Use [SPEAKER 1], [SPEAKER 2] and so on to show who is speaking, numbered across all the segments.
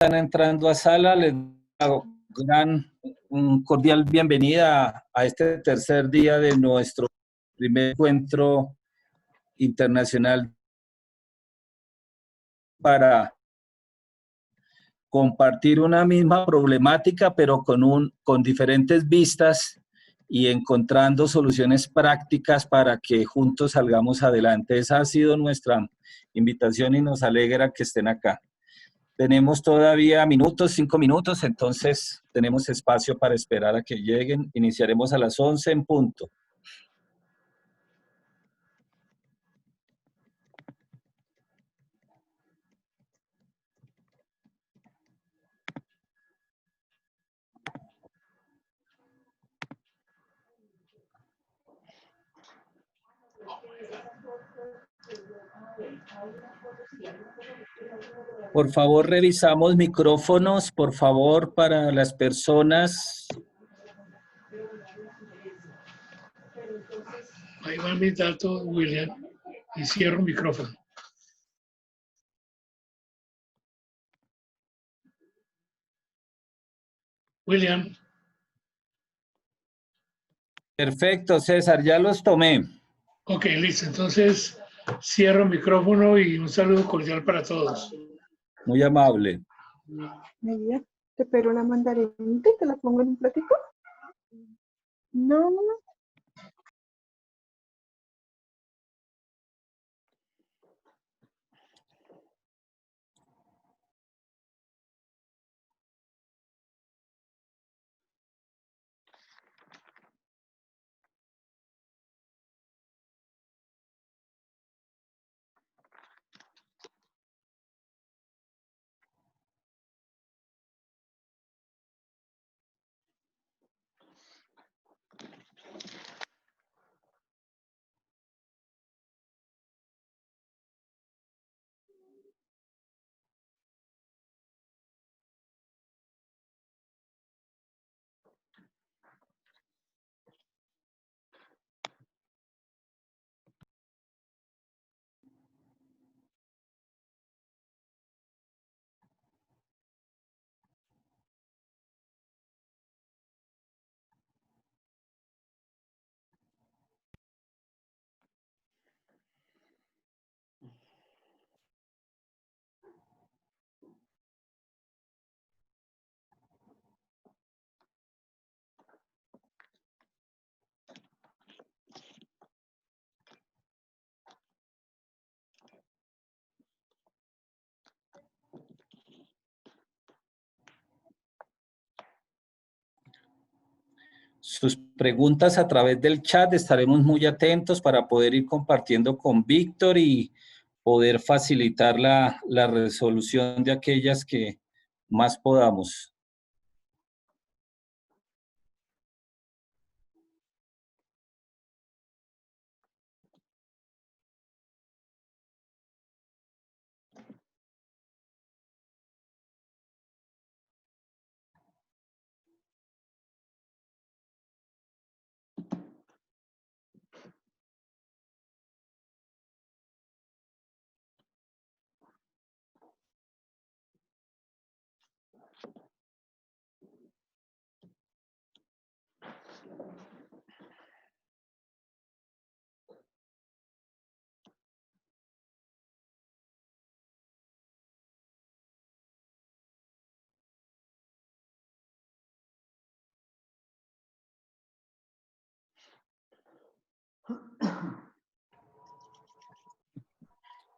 [SPEAKER 1] están entrando a sala, les hago un cordial bienvenida a este tercer día de nuestro primer encuentro internacional para compartir una misma problemática, pero con diferentes vistas y encontrando soluciones prácticas para que juntos salgamos adelante. Esa ha sido nuestra invitación y nos alegra que estén acá. Tenemos todavía 5 minutos, entonces tenemos espacio para esperar a que lleguen. Iniciaremos a las 11 en punto. Por favor, revisamos micrófonos, por favor, para las personas.
[SPEAKER 2] Ahí va mis datos, William, y cierro el micrófono. William.
[SPEAKER 1] Perfecto, César, ya los tomé.
[SPEAKER 2] Ok, listo. Entonces, cierro el micrófono y un saludo cordial para todos.
[SPEAKER 1] Muy amable.
[SPEAKER 3] María, te espero una mandarinita y te la pongo en un platico. No.
[SPEAKER 1] Sus preguntas a través del chat, estaremos muy atentos para poder ir compartiendo con Víctor y poder facilitar la resolución de aquellas que más podamos.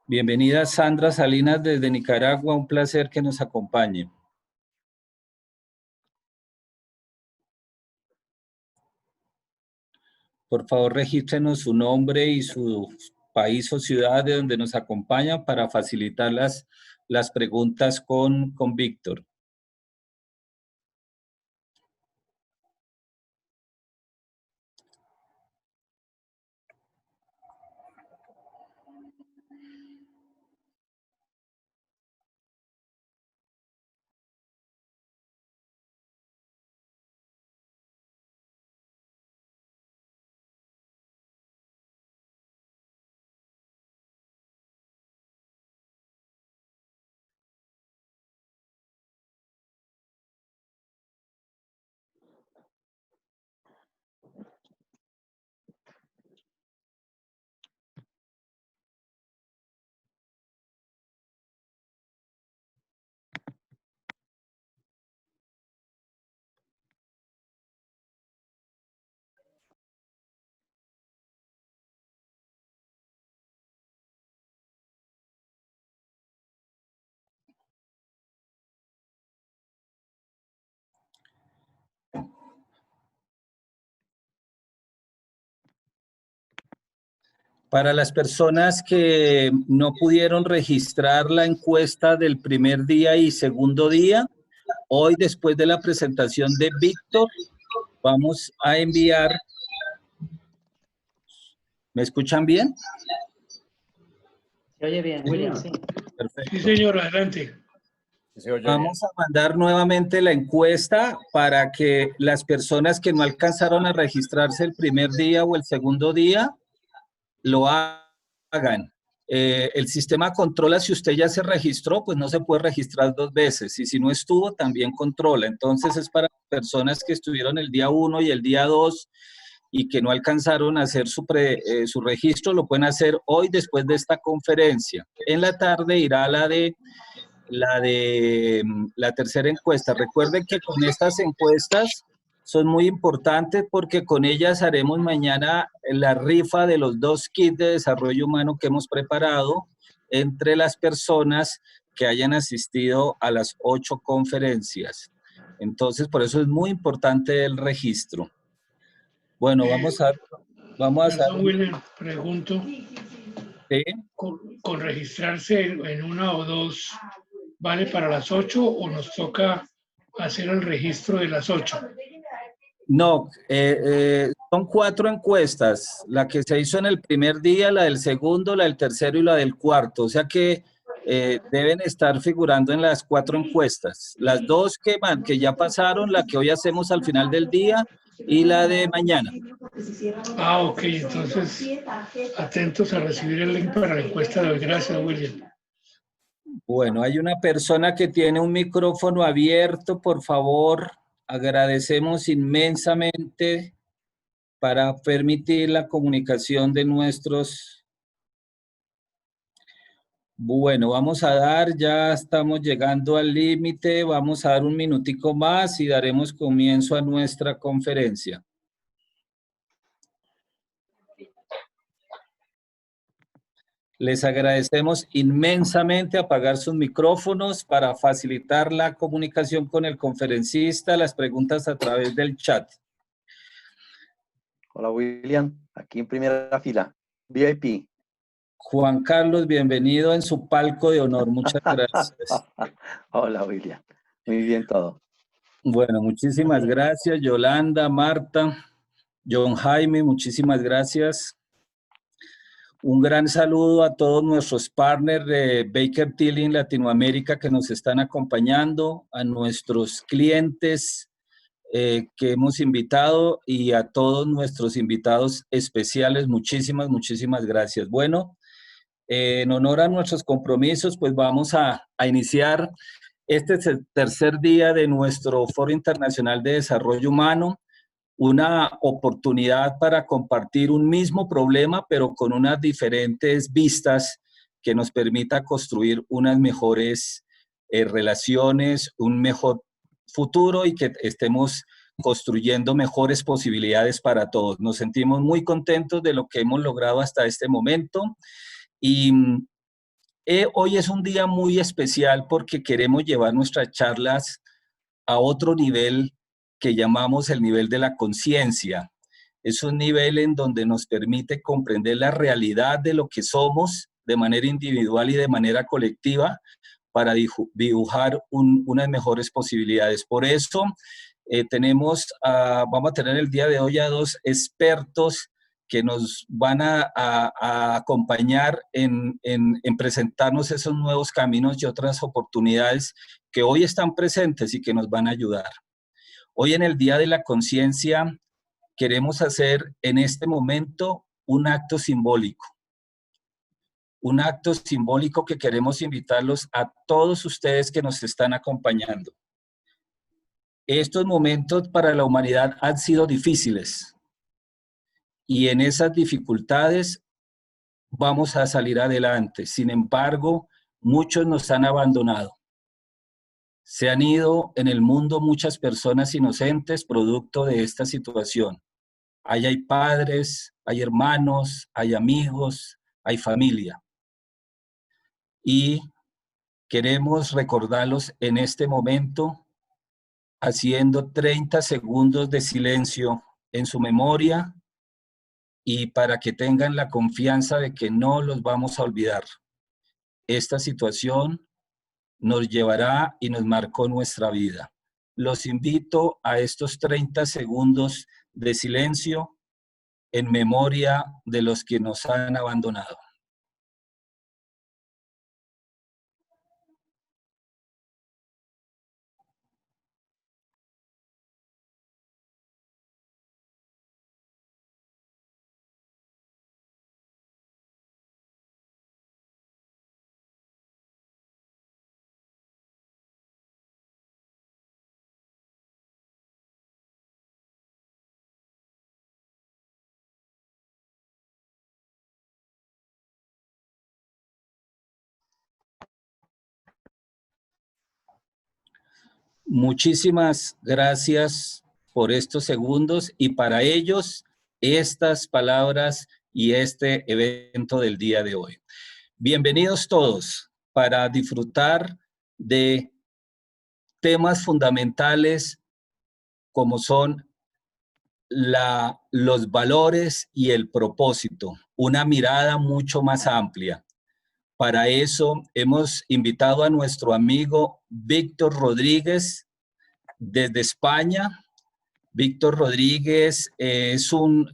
[SPEAKER 1] Bienvenida Sandra Salinas desde Nicaragua, un placer que nos acompañe. Por favor, regístrenos su nombre y su país o ciudad de donde nos acompaña para facilitar las preguntas con Víctor. Para las personas que no pudieron registrar la encuesta del primer día y segundo día, hoy después de la presentación de Víctor, vamos a enviar... ¿Me escuchan bien?
[SPEAKER 4] Se oye bien, William, sí.
[SPEAKER 1] Perfecto.
[SPEAKER 2] Sí, señor, adelante.
[SPEAKER 1] Vamos a mandar nuevamente la encuesta para que las personas que no alcanzaron a registrarse el primer día o el segundo día lo hagan. El sistema controla si usted ya se registró, pues no se puede registrar 2 veces. Y si no estuvo, también controla. Entonces es para personas que estuvieron el día 1 y el día 2 y que no alcanzaron a hacer su registro, lo pueden hacer hoy después de esta conferencia. En la tarde irá la tercera encuesta. Recuerden que con estas encuestas son muy importantes porque con ellas haremos mañana la rifa de los 2 kits de desarrollo humano que hemos preparado entre las personas que hayan asistido a las 8 conferencias. Entonces, por eso es muy importante el registro. Bueno, vamos a
[SPEAKER 2] Perdón, William, pregunto.
[SPEAKER 1] ¿sí?
[SPEAKER 2] ¿Con registrarse en una o dos vale para las 8 o nos toca hacer el registro de las 8?
[SPEAKER 1] No, son 4 encuestas, la que se hizo en el primer día, la del segundo, la del tercero y la del cuarto, o sea que deben estar figurando en las 4 encuestas, las 2 que ya pasaron, la que hoy hacemos al final del día y la de mañana.
[SPEAKER 2] Ah, ok, entonces atentos a recibir el link para la encuesta de hoy. Gracias, William.
[SPEAKER 1] Bueno, hay una persona que tiene un micrófono abierto, por favor, agradecemos inmensamente para permitir la comunicación de nuestros... Bueno, vamos a dar, ya estamos llegando al límite, vamos a dar un minutico más y daremos comienzo a nuestra conferencia. Les agradecemos inmensamente apagar sus micrófonos para facilitar la comunicación con el conferencista, las preguntas a través del chat.
[SPEAKER 5] Hola William, aquí en primera fila, VIP.
[SPEAKER 1] Juan Carlos, bienvenido en su palco de honor, muchas gracias.
[SPEAKER 5] Hola William, muy bien todo.
[SPEAKER 1] Bueno, muchísimas gracias, Yolanda, Marta, John Jaime, muchísimas gracias. Un gran saludo a todos nuestros partners de Baker Tilly en Latinoamérica que nos están acompañando, a nuestros clientes que hemos invitado y a todos nuestros invitados especiales. Muchísimas gracias. Bueno, en honor a nuestros compromisos, pues vamos a iniciar. Este es el tercer día de nuestro Foro Internacional de Desarrollo Humano, una oportunidad para compartir un mismo problema, pero con unas diferentes vistas que nos permita construir unas mejores relaciones, un mejor futuro y que estemos construyendo mejores posibilidades para todos. Nos sentimos muy contentos de lo que hemos logrado hasta este momento y hoy es un día muy especial porque queremos llevar nuestras charlas a otro nivel que llamamos el nivel de la conciencia. Es un nivel en donde nos permite comprender la realidad de lo que somos de manera individual y de manera colectiva para dibujar unas mejores posibilidades. Por eso vamos a tener el día de hoy a 2 expertos que nos van a acompañar en presentarnos esos nuevos caminos y otras oportunidades que hoy están presentes y que nos van a ayudar. Hoy en el Día de la Conciencia queremos hacer en este momento un acto simbólico. Un acto simbólico que queremos invitarlos a todos ustedes que nos están acompañando. Estos momentos para la humanidad han sido difíciles. Y en esas dificultades vamos a salir adelante. Sin embargo, muchos nos han abandonado. Se han ido en el mundo muchas personas inocentes producto de esta situación. Ahí hay padres, hay hermanos, hay amigos, hay familia. Y queremos recordarlos en este momento haciendo 30 segundos de silencio en su memoria y para que tengan la confianza de que no los vamos a olvidar. Esta situación nos llevará y nos marcó nuestra vida. Los invito a estos 30 segundos de silencio en memoria de los que nos han abandonado. Muchísimas gracias por estos segundos y para ellos estas palabras y este evento del día de hoy. Bienvenidos todos para disfrutar de temas fundamentales como son los valores y el propósito, una mirada mucho más amplia. Para eso hemos invitado a nuestro amigo Víctor Rodríguez desde España. Víctor Rodríguez es un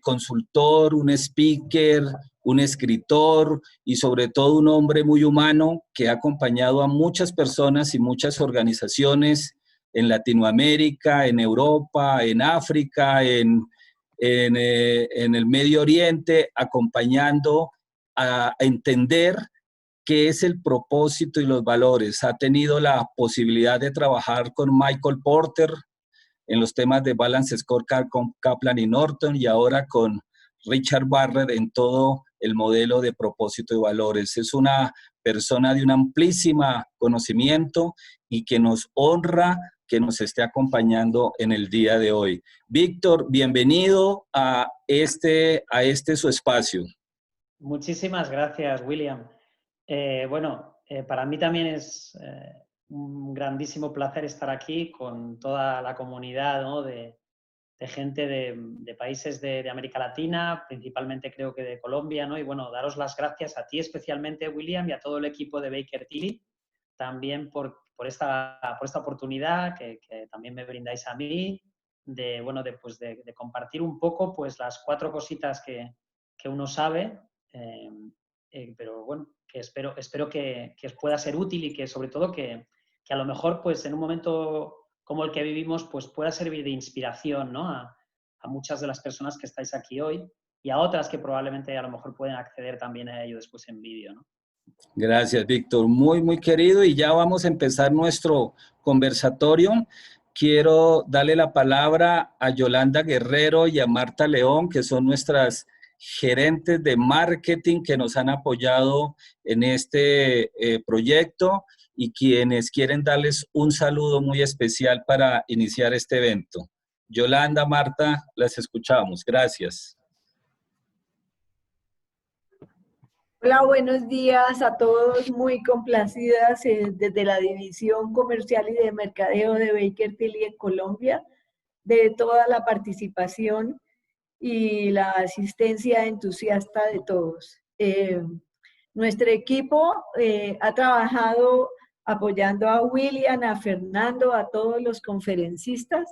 [SPEAKER 1] consultor, un speaker, un escritor y sobre todo un hombre muy humano que ha acompañado a muchas personas y muchas organizaciones en Latinoamérica, en Europa, en África, en el Medio Oriente, acompañando a entender qué es el propósito y los valores. Ha tenido la posibilidad de trabajar con Michael Porter en los temas de Balance Scorecard con Kaplan y Norton y ahora con Richard Barrett en todo el modelo de propósito y valores. Es una persona de un amplísimo conocimiento y que nos honra que nos esté acompañando en el día de hoy. Víctor, bienvenido a este su espacio.
[SPEAKER 4] Muchísimas gracias, William. Para mí también es un grandísimo placer estar aquí con toda la comunidad, ¿no? de gente de países de América Latina, principalmente creo que de Colombia, ¿no? Y bueno, daros las gracias a ti especialmente, William, y a todo el equipo de Baker Tilly, también por esta oportunidad que también me brindáis a mí, de compartir un poco pues, las 4 cositas que uno sabe, pero bueno, que espero que os pueda ser útil y que sobre todo que a lo mejor pues en un momento como el que vivimos pues pueda servir de inspiración, ¿no? a muchas de las personas que estáis aquí hoy y a otras que probablemente a lo mejor pueden acceder también a ello después en vídeo, ¿no?
[SPEAKER 1] Gracias, Víctor. Muy, muy querido. Y ya vamos a empezar nuestro conversatorio. Quiero darle la palabra a Yolanda Guerrero y a Marta León, que son nuestras gerentes de marketing que nos han apoyado en este proyecto y quienes quieren darles un saludo muy especial para iniciar este evento. Yolanda, Marta, las escuchamos. Gracias.
[SPEAKER 6] Hola, buenos días a todos, muy complacidas desde la División Comercial y de Mercadeo de Baker Tilly en Colombia, de toda la participación y la asistencia entusiasta de todos. Nuestro equipo ha trabajado apoyando a William, a Fernando, a todos los conferencistas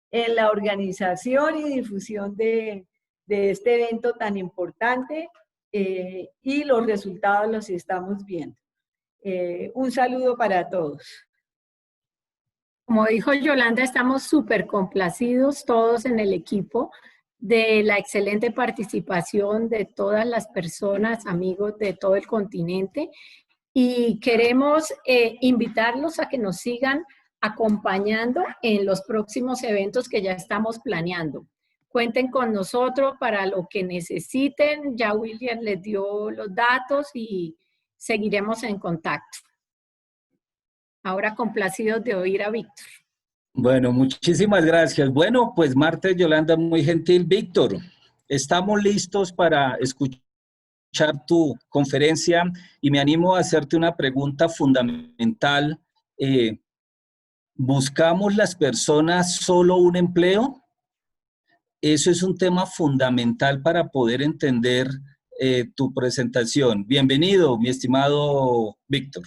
[SPEAKER 6] en la organización y difusión de este evento tan importante. Y los resultados los estamos viendo. Un saludo para todos.
[SPEAKER 7] Como dijo Yolanda, estamos súper complacidos todos en el equipo de la excelente participación de todas las personas, amigos de todo el continente, y queremos invitarlos a que nos sigan acompañando en los próximos eventos que ya estamos planeando. Cuenten con nosotros para lo que necesiten. Ya William les dio los datos y seguiremos en contacto. Ahora complacidos de oír a Víctor.
[SPEAKER 1] Bueno, muchísimas gracias. Bueno, pues Marta y Yolanda, muy gentil. Víctor, estamos listos para escuchar tu conferencia y me animo a hacerte una pregunta fundamental. ¿Buscamos las personas solo un empleo? eso es un tema fundamental para poder entender tu presentación. Bienvenido, mi estimado Víctor.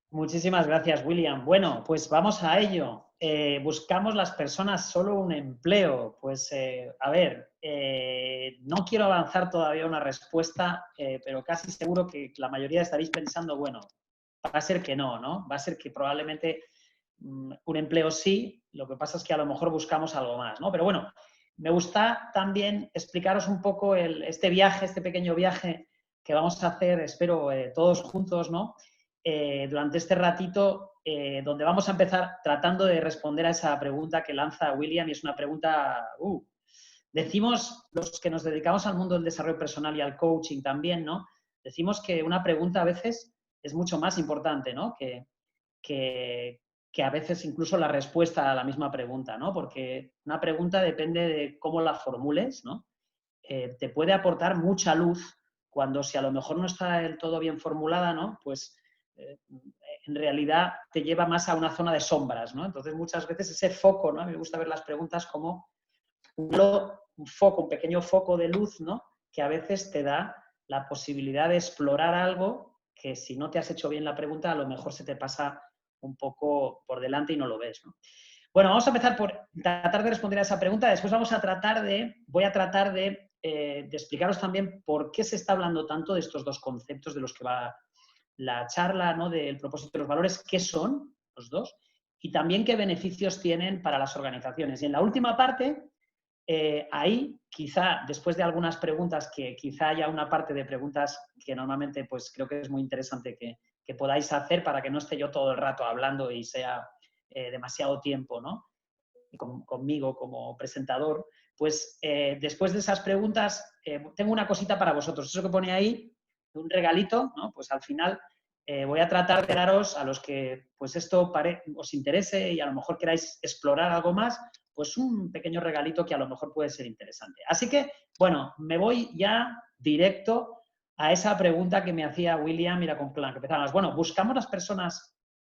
[SPEAKER 4] Muchísimas gracias, William. Bueno, pues vamos a ello. Buscamos las personas solo un empleo. Pues, a ver, no quiero avanzar todavía una respuesta, pero casi seguro que la mayoría estaréis pensando, bueno, va a ser que no, ¿no? Va a ser que probablemente un empleo sí, lo que pasa es que a lo mejor buscamos algo más, ¿no? Pero bueno, me gusta también explicaros un poco este viaje, este pequeño viaje que vamos a hacer, espero, todos juntos, ¿no? Durante este ratito, donde vamos a empezar tratando de responder a esa pregunta que lanza William, y es una pregunta... Decimos, los que nos dedicamos al mundo del desarrollo personal y al coaching también, ¿no? Decimos que una pregunta a veces es mucho más importante, ¿no? Que a veces incluso la respuesta a la misma pregunta, ¿no? Porque una pregunta depende de cómo la formules, ¿no? Te puede aportar mucha luz cuando, si a lo mejor no está del todo bien formulada, ¿no? Pues en realidad te lleva más a una zona de sombras, ¿no? Entonces muchas veces ese foco, ¿no? A mí me gusta ver las preguntas como un foco, un pequeño foco de luz, ¿no? Que a veces te da la posibilidad de explorar algo que, si no te has hecho bien la pregunta, a lo mejor se te pasa un poco por delante y no lo ves, ¿no? Bueno, vamos a empezar por tratar de responder a esa pregunta. Después voy a tratar de explicaros también por qué se está hablando tanto de estos dos conceptos de los que va la charla, ¿no? Del propósito y los valores, qué son los dos, y también qué beneficios tienen para las organizaciones. Y en la última parte, ahí, quizá, después de algunas preguntas, que quizá haya una parte de preguntas que normalmente pues creo que es muy interesante que podáis hacer para que no esté yo todo el rato hablando y sea demasiado tiempo, ¿no? Conmigo como presentador, pues después de esas preguntas tengo una cosita para vosotros. Eso que pone ahí, un regalito, ¿no? Pues al final voy a tratar de daros, a los que pues esto os interese y a lo mejor queráis explorar algo más, pues un pequeño regalito que a lo mejor puede ser interesante. Así que, bueno, me voy ya directo a esa pregunta que me hacía William, mira, con plan, que empezamos. Bueno, ¿buscamos las personas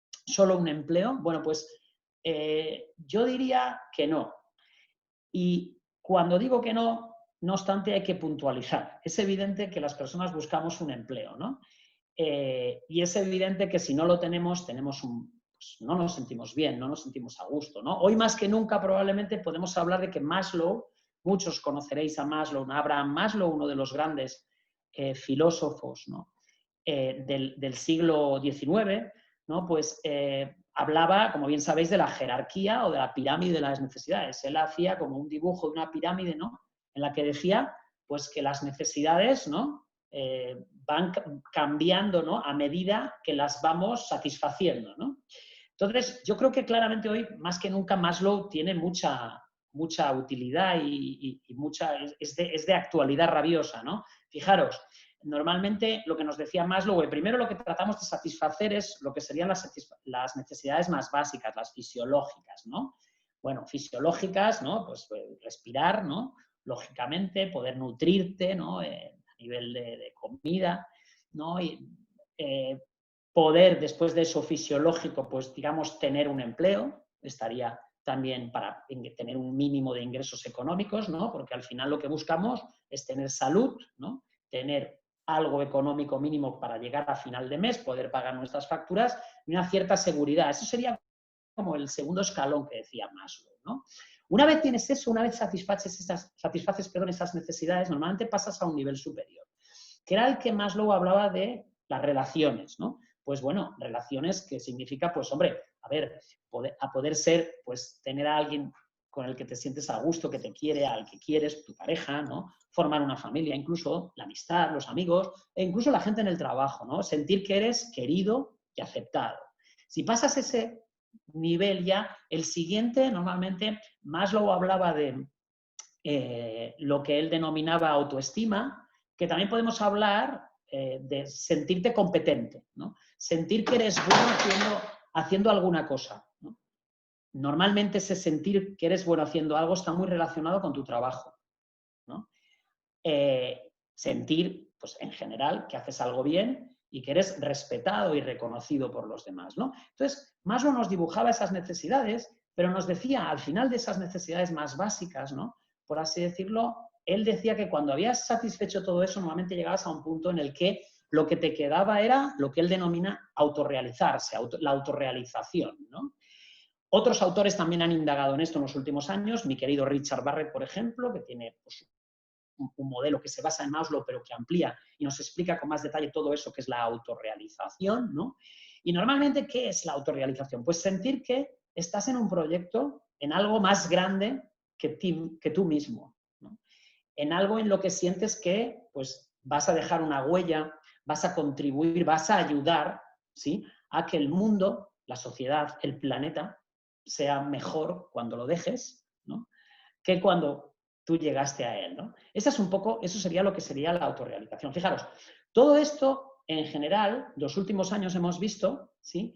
[SPEAKER 4] solo un empleo? Bueno, pues yo diría que no. Y cuando digo que no, no obstante, hay que puntualizar. Es evidente que las personas buscamos un empleo, ¿no? Y es evidente que si no lo tenemos, pues no nos sentimos bien, no nos sentimos a gusto, ¿no? Hoy más que nunca probablemente podemos hablar de que Maslow, muchos conoceréis a Maslow, Abraham Maslow, uno de los grandes filósofos, ¿no? Del siglo XIX, ¿no? Pues hablaba, como bien sabéis, de la jerarquía o de la pirámide de las necesidades. Él hacía como un dibujo de una pirámide, ¿no? En la que decía pues, que las necesidades, ¿no? Van cambiando, ¿no? A medida que las vamos satisfaciendo, ¿no? Entonces, yo creo que claramente hoy, más que nunca, Maslow tiene mucha utilidad y es de actualidad rabiosa, ¿no? Fijaros, normalmente lo que nos decía Maslow, primero lo que tratamos de satisfacer es lo que serían las necesidades más básicas, las fisiológicas, ¿no? Bueno, fisiológicas, ¿no? Pues respirar, ¿no? Lógicamente, poder nutrirte, ¿no? A nivel de comida, ¿no? Y poder, después de eso fisiológico, pues digamos, tener un empleo, estaría también para tener un mínimo de ingresos económicos, ¿no? Porque al final lo que buscamos es tener salud, ¿no? Tener algo económico mínimo para llegar a final de mes, poder pagar nuestras facturas y una cierta seguridad. Eso sería como el segundo escalón que decía Maslow, ¿no? Una vez tienes eso, una vez satisfaces esas necesidades, normalmente pasas a un nivel superior, que era el que Maslow hablaba de las relaciones, ¿no? Pues bueno, relaciones que significa, pues hombre, a ver, poder ser, pues tener a alguien con el que te sientes a gusto, que te quiere, al que quieres, tu pareja, ¿no? Formar una familia, incluso la amistad, los amigos, e incluso la gente en el trabajo, ¿no? Sentir que eres querido y aceptado. Si pasas ese nivel ya, el siguiente, normalmente, Maslow hablaba de lo que él denominaba autoestima, que también podemos hablar de sentirte competente, ¿no? Sentir que eres bueno haciendo alguna cosa, ¿no? Normalmente ese sentir que eres bueno haciendo algo está muy relacionado con tu trabajo, ¿no? Sentir, pues en general, que haces algo bien y que eres respetado y reconocido por los demás, ¿no? Entonces, Maslow nos dibujaba esas necesidades, pero nos decía, al final de esas necesidades más básicas, ¿no? por así decirlo, él decía que cuando habías satisfecho todo eso, normalmente llegabas a un punto en el que lo que te quedaba era lo que él denomina autorrealizarse, la autorrealización, ¿no? Otros autores también han indagado en esto en los últimos años. Mi querido Richard Barrett, por ejemplo, que tiene pues, un modelo que se basa en Maslow, pero que amplía y nos explica con más detalle todo eso que es la autorrealización, ¿no? Y normalmente, ¿qué es la autorrealización? Pues sentir que estás en un proyecto, en algo más grande que tú mismo, ¿no? En algo en lo que sientes que pues, vas a dejar una huella, vas a contribuir, vas a ayudar, ¿sí?, a que el mundo, la sociedad, el planeta, sea mejor cuando lo dejes, ¿no?, que cuando tú llegaste a él, ¿no? Eso sería lo que sería la autorrealización. Fijaros, todo esto, en general, los últimos años hemos visto, ¿sí?,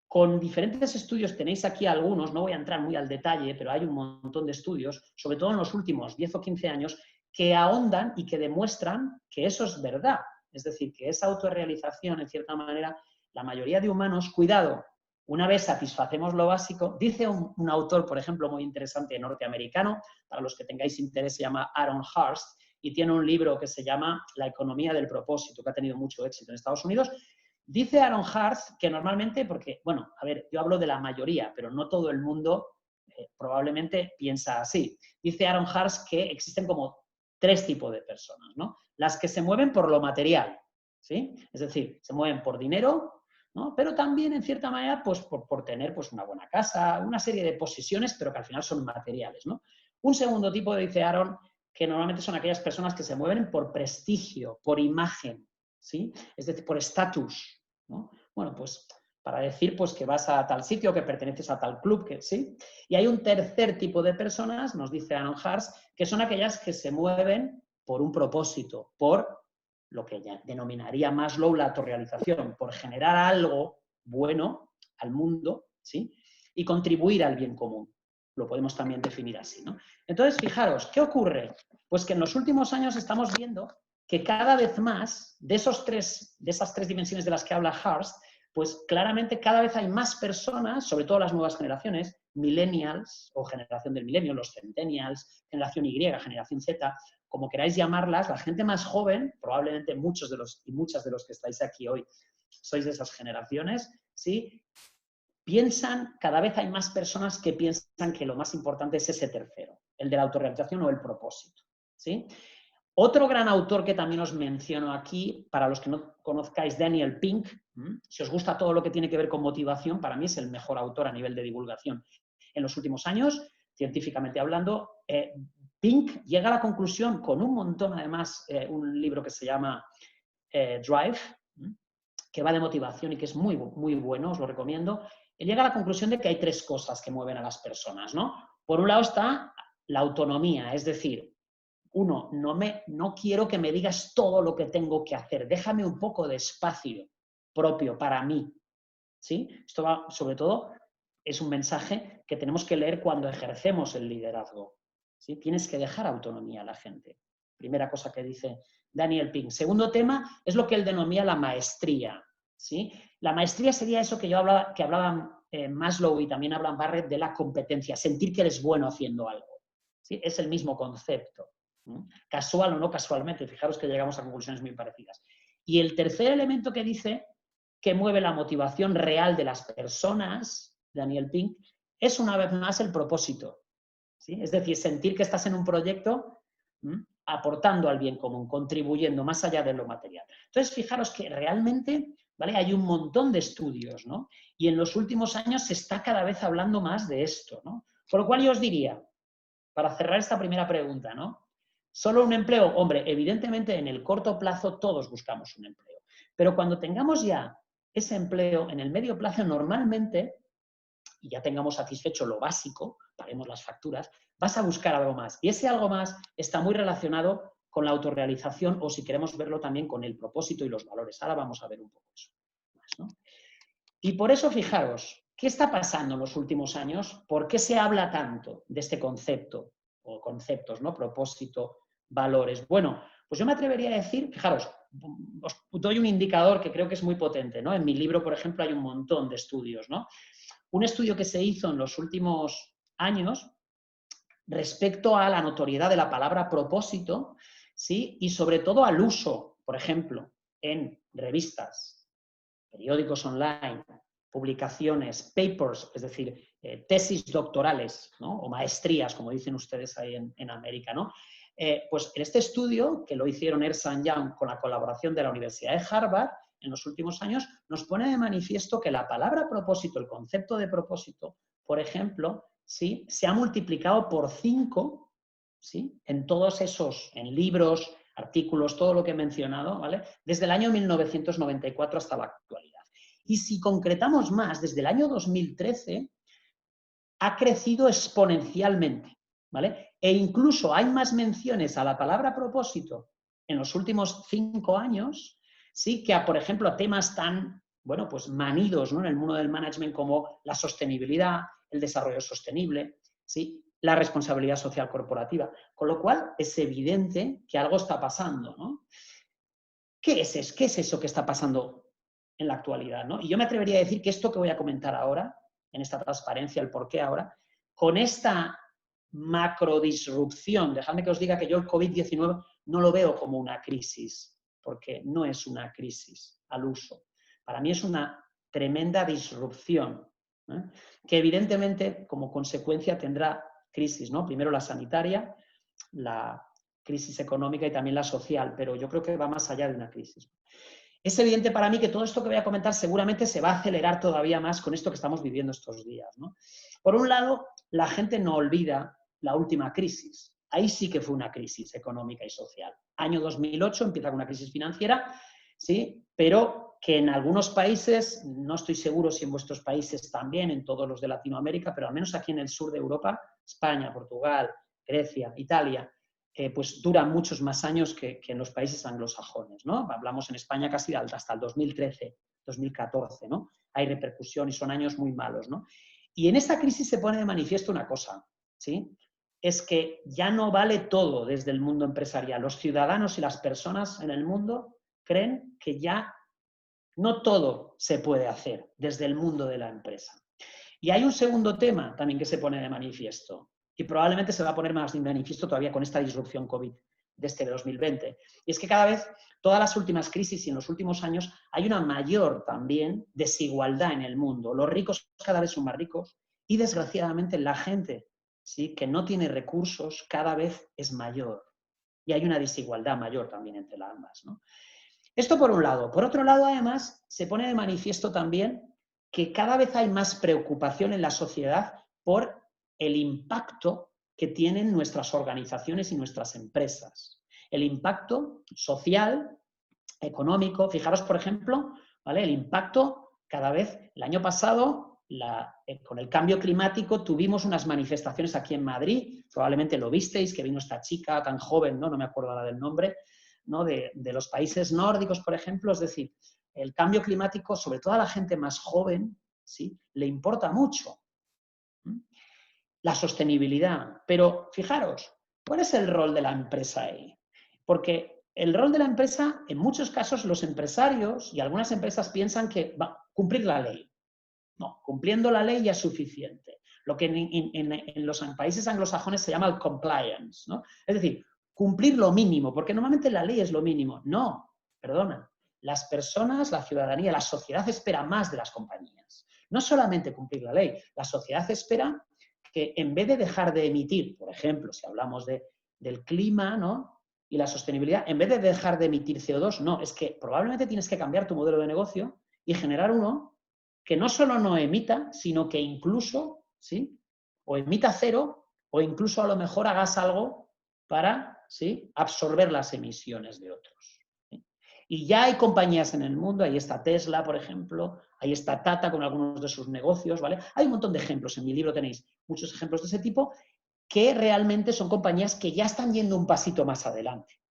[SPEAKER 4] con diferentes estudios, tenéis aquí algunos, no voy a entrar muy al detalle, pero hay un montón de estudios, sobre todo en los últimos 10 o 15 años, que ahondan y que demuestran que eso es verdad. Es decir, que esa autorrealización, en cierta manera, la mayoría de humanos, cuidado, una vez satisfacemos lo básico, dice un autor, por ejemplo, muy interesante norteamericano, para los que tengáis interés, se llama Aaron Hurst, y tiene un libro que se llama La economía del propósito, que ha tenido mucho éxito en Estados Unidos. Dice Aaron Hurst que normalmente, porque, bueno, a ver, yo hablo de la mayoría, pero no todo el mundo probablemente piensa así. Dice Aaron Hurst que existen como 3 tipos de personas, ¿no? Las que se mueven por lo material, ¿sí? Es decir, se mueven por dinero, ¿no? Pero también, en cierta manera, pues por tener pues, una buena casa, una serie de posesiones, pero que al final son materiales, ¿no? Un segundo tipo, dice Aaron, que normalmente son aquellas personas que se mueven por prestigio, por imagen, ¿sí? Es decir, por estatus, ¿no? Bueno, pues para decir pues, que vas a tal sitio, que perteneces a tal club, que sí. Y hay un tercer tipo de personas, nos dice Aaron Hurst, que son aquellas que se mueven por un propósito, por lo que ya denominaría Maslow la autorrealización, por generar algo bueno al mundo, ¿sí?, y contribuir al bien común. Lo podemos también definir así, ¿no? Entonces, fijaros, ¿qué ocurre? Pues que en los últimos años estamos viendo que cada vez más de esas 3 dimensiones de las que habla Hurst, pues claramente cada vez hay más personas, sobre todo las nuevas generaciones, millennials o generación del milenio, los centennials, generación Y, generación Z, como queráis llamarlas, la gente más joven, probablemente muchos de los y muchas de los que estáis aquí hoy sois de esas generaciones, ¿sí? Cada vez hay más personas que piensan que lo más importante es ese tercero, el de la autorrealización o el propósito, ¿sí? Otro gran autor que también os menciono aquí, para los que no conozcáis, Daniel Pink, si os gusta todo lo que tiene que ver con motivación, para mí es el mejor autor a nivel de divulgación en los últimos años, científicamente hablando. Pink llega a la conclusión, con un montón, además, un libro que se llama Drive, que va de motivación y que es muy, muy bueno, os lo recomiendo. Él llega a la conclusión de que hay 3 cosas que mueven a las personas, ¿no? Por un lado está la autonomía, es decir, uno, no quiero que me digas todo lo que tengo que hacer, déjame un poco de espacio propio para mí, ¿sí? Esto va, sobre todo, es un mensaje que tenemos que leer cuando ejercemos el liderazgo, ¿sí? Tienes que dejar autonomía a la gente. Primera cosa que dice Daniel Pink. Segundo tema es lo que él denomina la maestría, ¿sí? La maestría sería eso que hablaban Maslow y también hablan Barrett de la competencia, sentir que eres bueno haciendo algo, ¿sí? Es el mismo concepto. Casual o no casualmente, fijaros que llegamos a conclusiones muy parecidas. Y el tercer elemento que dice que mueve la motivación real de las personas, Daniel Pink, es una vez más el propósito, ¿sí? Es decir, sentir que estás en un proyecto aportando al bien común, contribuyendo más allá de lo material. Entonces, fijaros que realmente, ¿vale?, hay un montón de estudios, ¿no? Y en los últimos años se está cada vez hablando más de esto, ¿no? Por lo cual yo os diría, para cerrar esta primera pregunta, ¿no? ¿Solo un empleo? Hombre, evidentemente en el corto plazo todos buscamos un empleo. Pero cuando tengamos ya ese empleo, en el medio plazo normalmente, y ya tengamos satisfecho lo básico, paguemos las facturas, vas a buscar algo más. Y ese algo más está muy relacionado con la autorrealización o, si queremos verlo, también con el propósito y los valores. Ahora vamos a ver un poco eso más, ¿no? Y por eso, fijaros, ¿qué está pasando en los últimos años? ¿Por qué se habla tanto de este concepto? O conceptos, ¿no? Propósito, valores. Bueno, pues yo me atrevería a decir, fijaros, os doy un indicador que creo que es muy potente, ¿no? En mi libro, por ejemplo, hay un montón de estudios, ¿no? Un estudio que se hizo en los últimos años respecto a la notoriedad de la palabra propósito, ¿sí? Y sobre todo al uso, por ejemplo, en revistas, periódicos online, publicaciones, papers, es decir, tesis doctorales, ¿no? O maestrías, como dicen ustedes ahí en América, ¿no? Pues en este estudio, que lo hicieron Ernst & Young con la colaboración de la Universidad de Harvard, en los últimos años, nos pone de manifiesto que la palabra propósito, el concepto de propósito, por ejemplo, ¿sí? Se ha multiplicado por 5, ¿sí? En todos esos, en libros, artículos, todo lo que he mencionado, ¿vale? Desde el año 1994 hasta la actualidad. Y si concretamos más, desde el año 2013 ha crecido exponencialmente, ¿vale? E incluso hay más menciones a la palabra propósito en los últimos 5 años, ¿sí? Que a, por ejemplo, a temas tan, bueno, pues manidos, ¿no? En el mundo del management como la sostenibilidad, el desarrollo sostenible, ¿sí? La responsabilidad social corporativa. Con lo cual es evidente que algo está pasando, ¿no? ¿Qué es eso que está pasando en la actualidad, ¿no? Y yo me atrevería a decir que esto que voy a comentar ahora, en esta transparencia, el por qué ahora, con esta macrodisrupción, dejadme que os diga que yo el COVID-19 no lo veo como una crisis, porque no es una crisis al uso. Para mí es una tremenda disrupción, ¿eh? Que evidentemente como consecuencia tendrá crisis, ¿no? Primero la sanitaria, la crisis económica y también la social, pero yo creo que va más allá de una crisis. Es evidente para mí que todo esto que voy a comentar seguramente se va a acelerar todavía más con esto que estamos viviendo estos días, ¿no? Por un lado, la gente no olvida la última crisis. Ahí sí que fue una crisis económica y social. Año 2008 empieza con una crisis financiera, ¿sí? Pero que en algunos países, no estoy seguro si en vuestros países también, en todos los de Latinoamérica, pero al menos aquí en el sur de Europa, España, Portugal, Grecia, Italia, pues duran muchos más años que en los países anglosajones, ¿no? Hablamos en España casi hasta el 2013, 2014, ¿no? Hay repercusión y son años muy malos, ¿no? Y en esta crisis se pone de manifiesto una cosa, ¿sí? Es que ya no vale todo desde el mundo empresarial. Los ciudadanos y las personas en el mundo creen que ya no todo se puede hacer desde el mundo de la empresa. Y hay un segundo tema también que se pone de manifiesto, y probablemente se va a poner más de manifiesto todavía con esta disrupción COVID de este 2020. Y es que cada vez, todas las últimas crisis y en los últimos años, hay una mayor también desigualdad en el mundo. Los ricos cada vez son más ricos y desgraciadamente la gente, ¿sí?, que no tiene recursos cada vez es mayor. Y hay una desigualdad mayor también entre las ambas, ¿no? Esto por un lado. Por otro lado, además, se pone de manifiesto también que cada vez hay más preocupación en la sociedad por el impacto que tienen nuestras organizaciones y nuestras empresas. El impacto social, económico. Fijaros, por ejemplo, ¿vale? El impacto cada vez, el año pasado, con el cambio climático, tuvimos unas manifestaciones aquí en Madrid, probablemente lo visteis, que vino esta chica tan joven, no me acuerdo ahora del nombre, ¿no? De los países nórdicos, por ejemplo. Es decir, el cambio climático, sobre todo a la gente más joven, ¿sí?, le importa mucho. La sostenibilidad. Pero fijaros, ¿cuál es el rol de la empresa ahí? Porque el rol de la empresa, en muchos casos, los empresarios y algunas empresas piensan que cumplir la ley. No, cumpliendo la ley ya es suficiente. Lo que en los países anglosajones se llama el compliance, ¿no? Es decir, cumplir lo mínimo, porque normalmente la ley es lo mínimo. No, perdona. Las personas, la ciudadanía, la sociedad espera más de las compañías. No solamente cumplir la ley, la sociedad espera que en vez de dejar de emitir, por ejemplo, si hablamos del clima, ¿no?, y la sostenibilidad, en vez de dejar de emitir CO2, no, es que probablemente tienes que cambiar tu modelo de negocio y generar uno que no solo no emita, sino que incluso, ¿sí?, o emita cero, o incluso a lo mejor hagas algo para, ¿sí?, absorber las emisiones de otros. ¿Sí? Y ya hay compañías en el mundo, ahí está Tesla, por ejemplo, ahí está Tata con algunos de sus negocios, ¿vale? Hay un montón de ejemplos, en mi libro tenéis muchos ejemplos de ese tipo, que realmente son compañías que ya están yendo un pasito más adelante.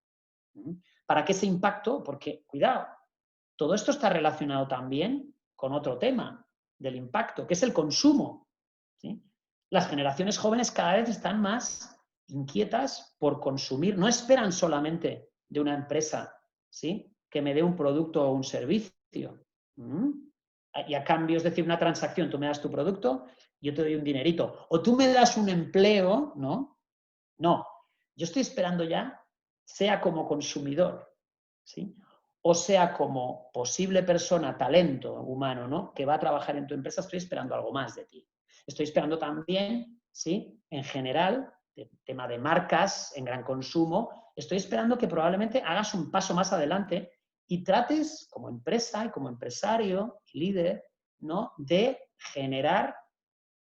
[SPEAKER 4] ¿Para qué ese impacto? Porque, cuidado, todo esto está relacionado también con otro tema del impacto, que es el consumo, ¿sí? Las generaciones jóvenes cada vez están más inquietas por consumir, no esperan solamente de una empresa, ¿sí?, que me dé un producto o un servicio. Y a cambio, es decir, una transacción, tú me das tu producto, yo te doy un dinerito. O tú me das un empleo, ¿no?, No, yo estoy esperando ya, sea como consumidor, ¿sí? O sea como posible persona, talento humano, ¿no? Que va a trabajar en tu empresa, estoy esperando algo más de ti. Estoy esperando también, ¿sí? En general, tema de marcas en gran consumo, estoy esperando que probablemente hagas un paso más adelante y trates como empresa y como empresario y líder, ¿no? De generar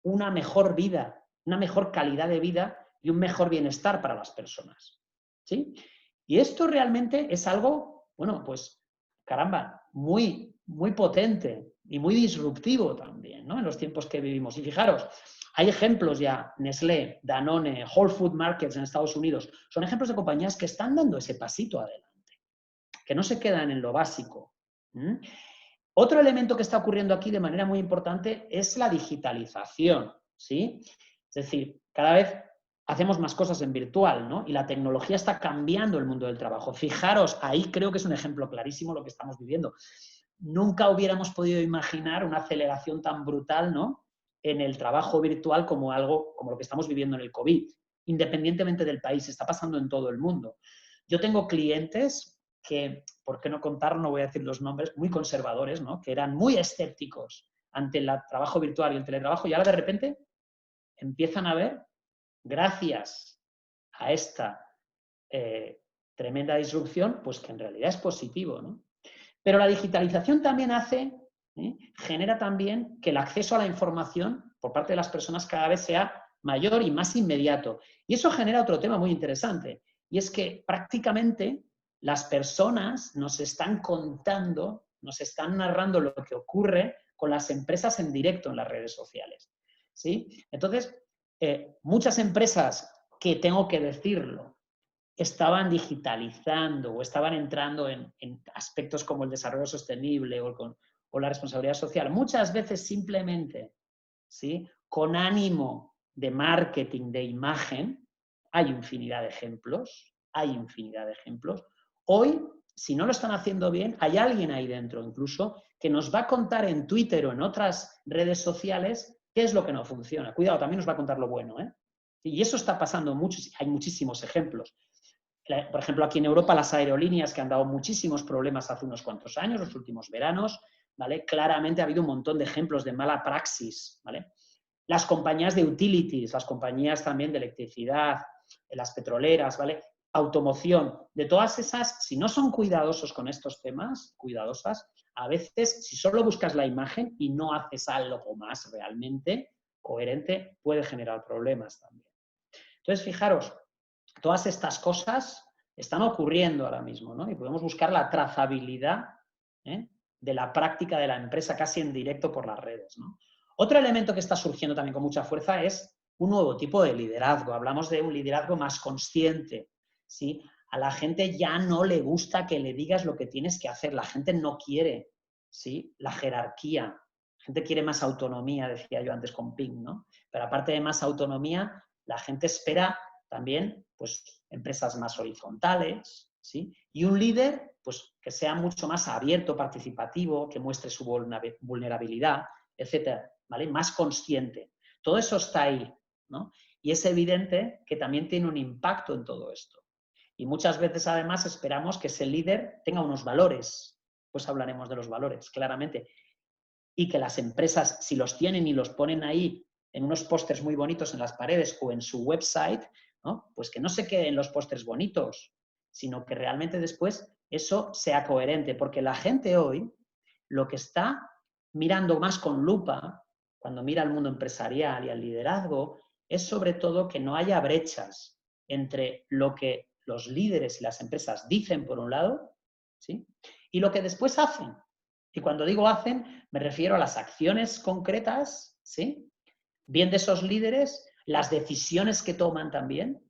[SPEAKER 4] una mejor vida, una mejor calidad de vida y un mejor bienestar para las personas, ¿sí? Y esto realmente es algo, bueno, pues, caramba, muy, muy potente y muy disruptivo también, ¿no? En los tiempos que vivimos. Y fijaros, hay ejemplos ya, Nestlé, Danone, Whole Food Markets en Estados Unidos, son ejemplos de compañías que están dando ese pasito adelante, que no se quedan en lo básico. Otro elemento que está ocurriendo aquí de manera muy importante es la digitalización, ¿sí? Es decir, cada vez hacemos más cosas en virtual, ¿no? Y la tecnología está cambiando el mundo del trabajo. Fijaros, ahí creo que es un ejemplo clarísimo lo que estamos viviendo. Nunca hubiéramos podido imaginar una aceleración tan brutal, ¿no? En el trabajo virtual como algo, como lo que estamos viviendo en el COVID. Independientemente del país, está pasando en todo el mundo. Yo tengo clientes que, por qué no contar, no voy a decir los nombres, muy conservadores, ¿no? Que eran muy escépticos ante el trabajo virtual y el teletrabajo, y ahora de repente empiezan a ver, gracias a esta tremenda disrupción, pues que en realidad es positivo, ¿no? Pero la digitalización también genera también que el acceso a la información por parte de las personas cada vez sea mayor y más inmediato. Y eso genera otro tema muy interesante, y es que prácticamente las personas nos están contando, nos están narrando lo que ocurre con las empresas en directo en las redes sociales, ¿sí? Entonces, muchas empresas que, tengo que decirlo, estaban digitalizando o estaban entrando en aspectos como el desarrollo sostenible o la responsabilidad social, muchas veces simplemente, ¿sí? Con ánimo de marketing, de imagen, hay infinidad de ejemplos, Hoy, si no lo están haciendo bien, hay alguien ahí dentro incluso que nos va a contar en Twitter o en otras redes sociales qué es lo que no funciona. Cuidado, también nos va a contar lo bueno, ¿eh? Y eso está pasando mucho, hay muchísimos ejemplos. Por ejemplo, aquí en Europa las aerolíneas que han dado muchísimos problemas hace unos cuantos años, los últimos veranos, ¿vale? Claramente ha habido un montón de ejemplos de mala praxis, ¿vale? Las compañías de utilities, las compañías también de electricidad, las petroleras, ¿vale? Automoción, de todas esas, si no son cuidadosos con estos temas, cuidadosas, a veces, si solo buscas la imagen y no haces algo más realmente coherente, puede generar problemas también. Entonces, fijaros, todas estas cosas están ocurriendo ahora mismo, ¿no? Y podemos buscar la trazabilidad de la práctica de la empresa casi en directo por las redes, ¿no? Otro elemento que está surgiendo también con mucha fuerza es un nuevo tipo de liderazgo. Hablamos de un liderazgo más consciente, ¿sí? A la gente ya no le gusta que le digas lo que tienes que hacer. La gente no quiere, ¿sí? La jerarquía. La gente quiere más autonomía, decía yo antes con Ping, ¿no? Pero aparte de más autonomía, la gente espera también, pues, empresas más horizontales, ¿sí? Y un líder, pues, que sea mucho más abierto, participativo, que muestre su vulnerabilidad, etcétera, ¿vale? Más consciente. Todo eso está ahí, ¿no? Y es evidente que también tiene un impacto en todo esto. Y muchas veces, además, esperamos que ese líder tenga unos valores. Pues hablaremos de los valores, claramente. Y que las empresas, si los tienen y los ponen ahí en unos pósters muy bonitos en las paredes o en su website, ¿no? Pues que no se queden los pósters bonitos, sino que realmente después eso sea coherente. Porque la gente hoy lo que está mirando más con lupa, cuando mira al mundo empresarial y al liderazgo, es sobre todo que no haya brechas entre lo que los líderes y las empresas dicen por un lado, ¿sí? Y lo que después hacen. Y cuando digo hacen, me refiero a las acciones concretas, ¿sí? Bien de esos líderes, las decisiones que toman también,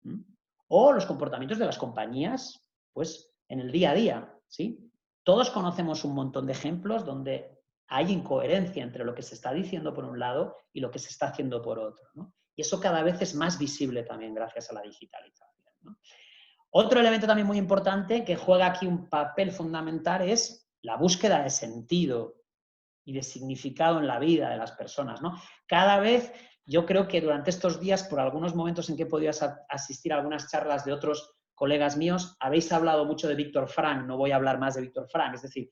[SPEAKER 4] ¿sí? O los comportamientos de las compañías, pues en el día a día, ¿sí? Todos conocemos un montón de ejemplos donde hay incoherencia entre lo que se está diciendo por un lado y lo que se está haciendo por otro, ¿no? Y eso cada vez es más visible también gracias a la digitalización, ¿no? Otro elemento también muy importante que juega aquí un papel fundamental es la búsqueda de sentido y de significado en la vida de las personas, ¿no? Cada vez yo creo que durante estos días, por algunos momentos en que he podido asistir a algunas charlas de otros colegas míos, habéis hablado mucho de Víctor Frank, no voy a hablar más de Víctor Frank, es decir,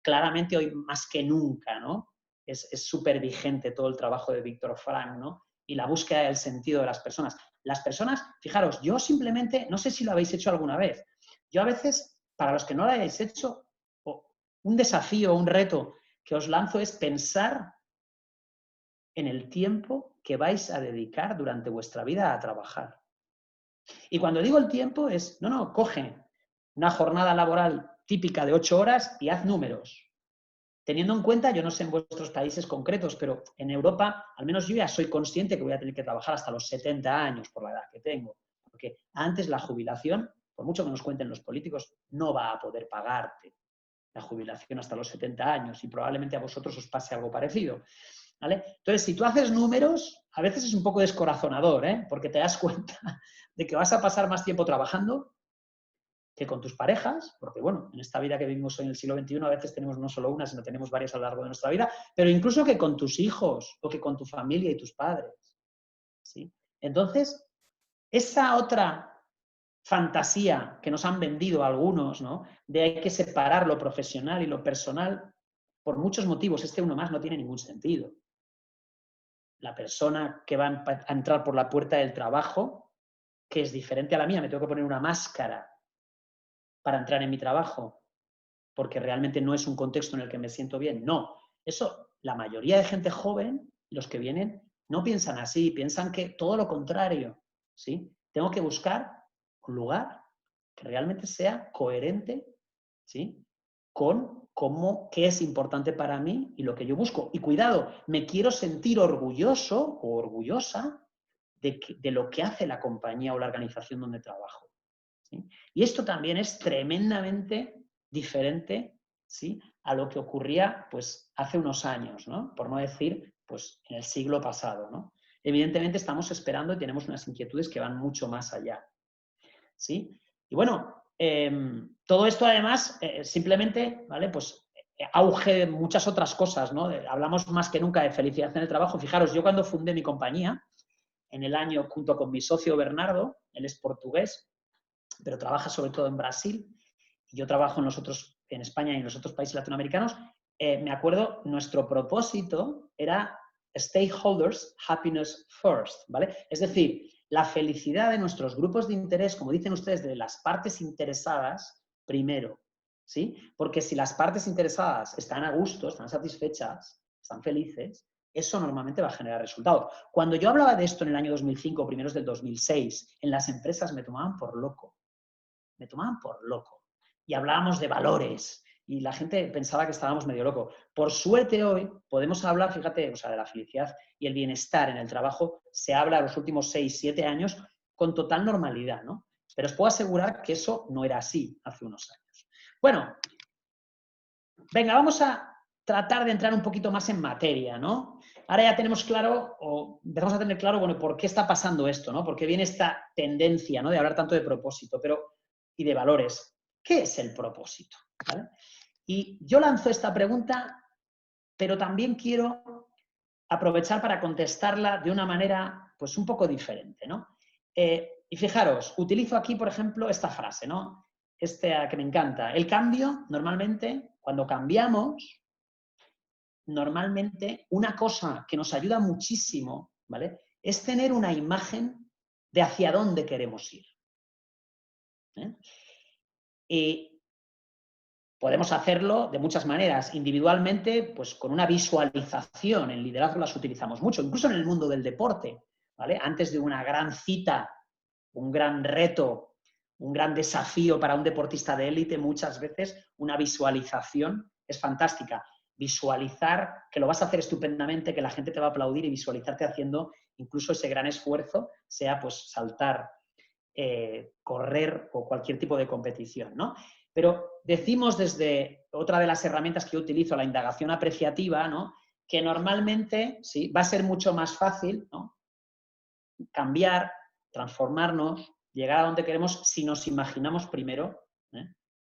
[SPEAKER 4] claramente hoy más que nunca, ¿no? Es súper vigente todo el trabajo de Víctor Frank, ¿no? Y la búsqueda del sentido de las personas. Las personas, fijaros, yo simplemente, no sé si lo habéis hecho alguna vez, yo a veces, para los que no lo hayáis hecho, un desafío, un reto que os lanzo es pensar en el tiempo que vais a dedicar durante vuestra vida a trabajar. Y cuando digo el tiempo es, no, coge una jornada laboral típica de 8 horas y haz números. Teniendo en cuenta, yo no sé en vuestros países concretos, pero en Europa, al menos yo ya soy consciente que voy a tener que trabajar hasta los 70 años por la edad que tengo. Porque antes la jubilación, por mucho que nos cuenten los políticos, no va a poder pagarte la jubilación hasta los 70 años y probablemente a vosotros os pase algo parecido. ¿Vale? Entonces, si tú haces números, a veces es un poco descorazonador, ¿eh? Porque te das cuenta de que vas a pasar más tiempo trabajando que con tus parejas, porque bueno, en esta vida que vivimos hoy en el siglo XXI a veces tenemos no solo una, sino tenemos varias a lo largo de nuestra vida, pero incluso que con tus hijos o que con tu familia y tus padres. ¿Sí? Entonces, esa otra fantasía que nos han vendido algunos, ¿no? De hay que separar lo profesional y lo personal, por muchos motivos, uno más no tiene ningún sentido. La persona que va a entrar por la puerta del trabajo, que es diferente a la mía, me tengo que poner una máscara para entrar en mi trabajo, porque realmente no es un contexto en el que me siento bien. No, eso, la mayoría de gente joven, los que vienen, no piensan así, piensan que todo lo contrario, ¿sí? Tengo que buscar un lugar que realmente sea coherente, ¿sí? Con qué es importante para mí y lo que yo busco. Y cuidado, me quiero sentir orgulloso o orgullosa de lo que hace la compañía o la organización donde trabajo. ¿Sí? Y esto también es tremendamente diferente, ¿sí? A lo que ocurría pues, hace unos años, ¿no? Por no decir pues, en el siglo pasado, ¿no? Evidentemente estamos esperando y tenemos unas inquietudes que van mucho más allá. ¿Sí? Y bueno, todo esto además simplemente, ¿vale? Pues auge de muchas otras cosas, ¿no? Hablamos más que nunca de felicidad en el trabajo. Fijaros, yo cuando fundé mi compañía, en el año, junto con mi socio Bernardo, él es portugués, pero trabaja sobre todo en Brasil, y yo trabajo en España y en los otros países latinoamericanos, me acuerdo, nuestro propósito era Stakeholders Happiness First, ¿vale? Es decir, la felicidad de nuestros grupos de interés, como dicen ustedes, de las partes interesadas, primero, ¿sí? Porque si las partes interesadas están a gusto, están satisfechas, están felices, eso normalmente va a generar resultados. Cuando yo hablaba de esto en el año 2005, primeros del 2006, en las empresas me tomaban por loco. Me tomaban por loco. Y hablábamos de valores y la gente pensaba que estábamos medio locos. Por suerte hoy podemos hablar, fíjate, o sea, de la felicidad y el bienestar en el trabajo se habla los últimos 6, 7 años con total normalidad, ¿no? Pero os puedo asegurar que eso no era así hace unos años. Bueno, venga, vamos a tratar de entrar un poquito más en materia, ¿no? Ahora ya tenemos claro, o empezamos a tener claro, bueno, por qué está pasando esto, ¿no? Por qué viene esta tendencia, ¿no? De hablar tanto de propósito y de valores. ¿Qué es el propósito? ¿Vale? Y yo lanzo esta pregunta, pero también quiero aprovechar para contestarla de una manera, pues, un poco diferente, ¿no? Y fijaros, utilizo aquí, por ejemplo, esta frase, ¿no? Que me encanta. El cambio, normalmente, cuando cambiamos, normalmente una cosa que nos ayuda muchísimo, ¿vale? Es tener una imagen de hacia dónde queremos ir. Y podemos hacerlo de muchas maneras. Individualmente, pues con una visualización. En liderazgo las utilizamos mucho, incluso en el mundo del deporte, ¿vale? Antes de una gran cita, un gran reto, un gran desafío para un deportista de élite, muchas veces una visualización es fantástica. Visualizar que lo vas a hacer estupendamente, que la gente te va a aplaudir y visualizarte haciendo incluso ese gran esfuerzo, sea pues saltar, correr o cualquier tipo de competición, ¿no? Pero decimos desde otra de las herramientas que yo utilizo, la indagación apreciativa, ¿no? Que normalmente sí, va a ser mucho más fácil, ¿no? Cambiar, transformarnos, llegar a donde queremos si nos imaginamos primero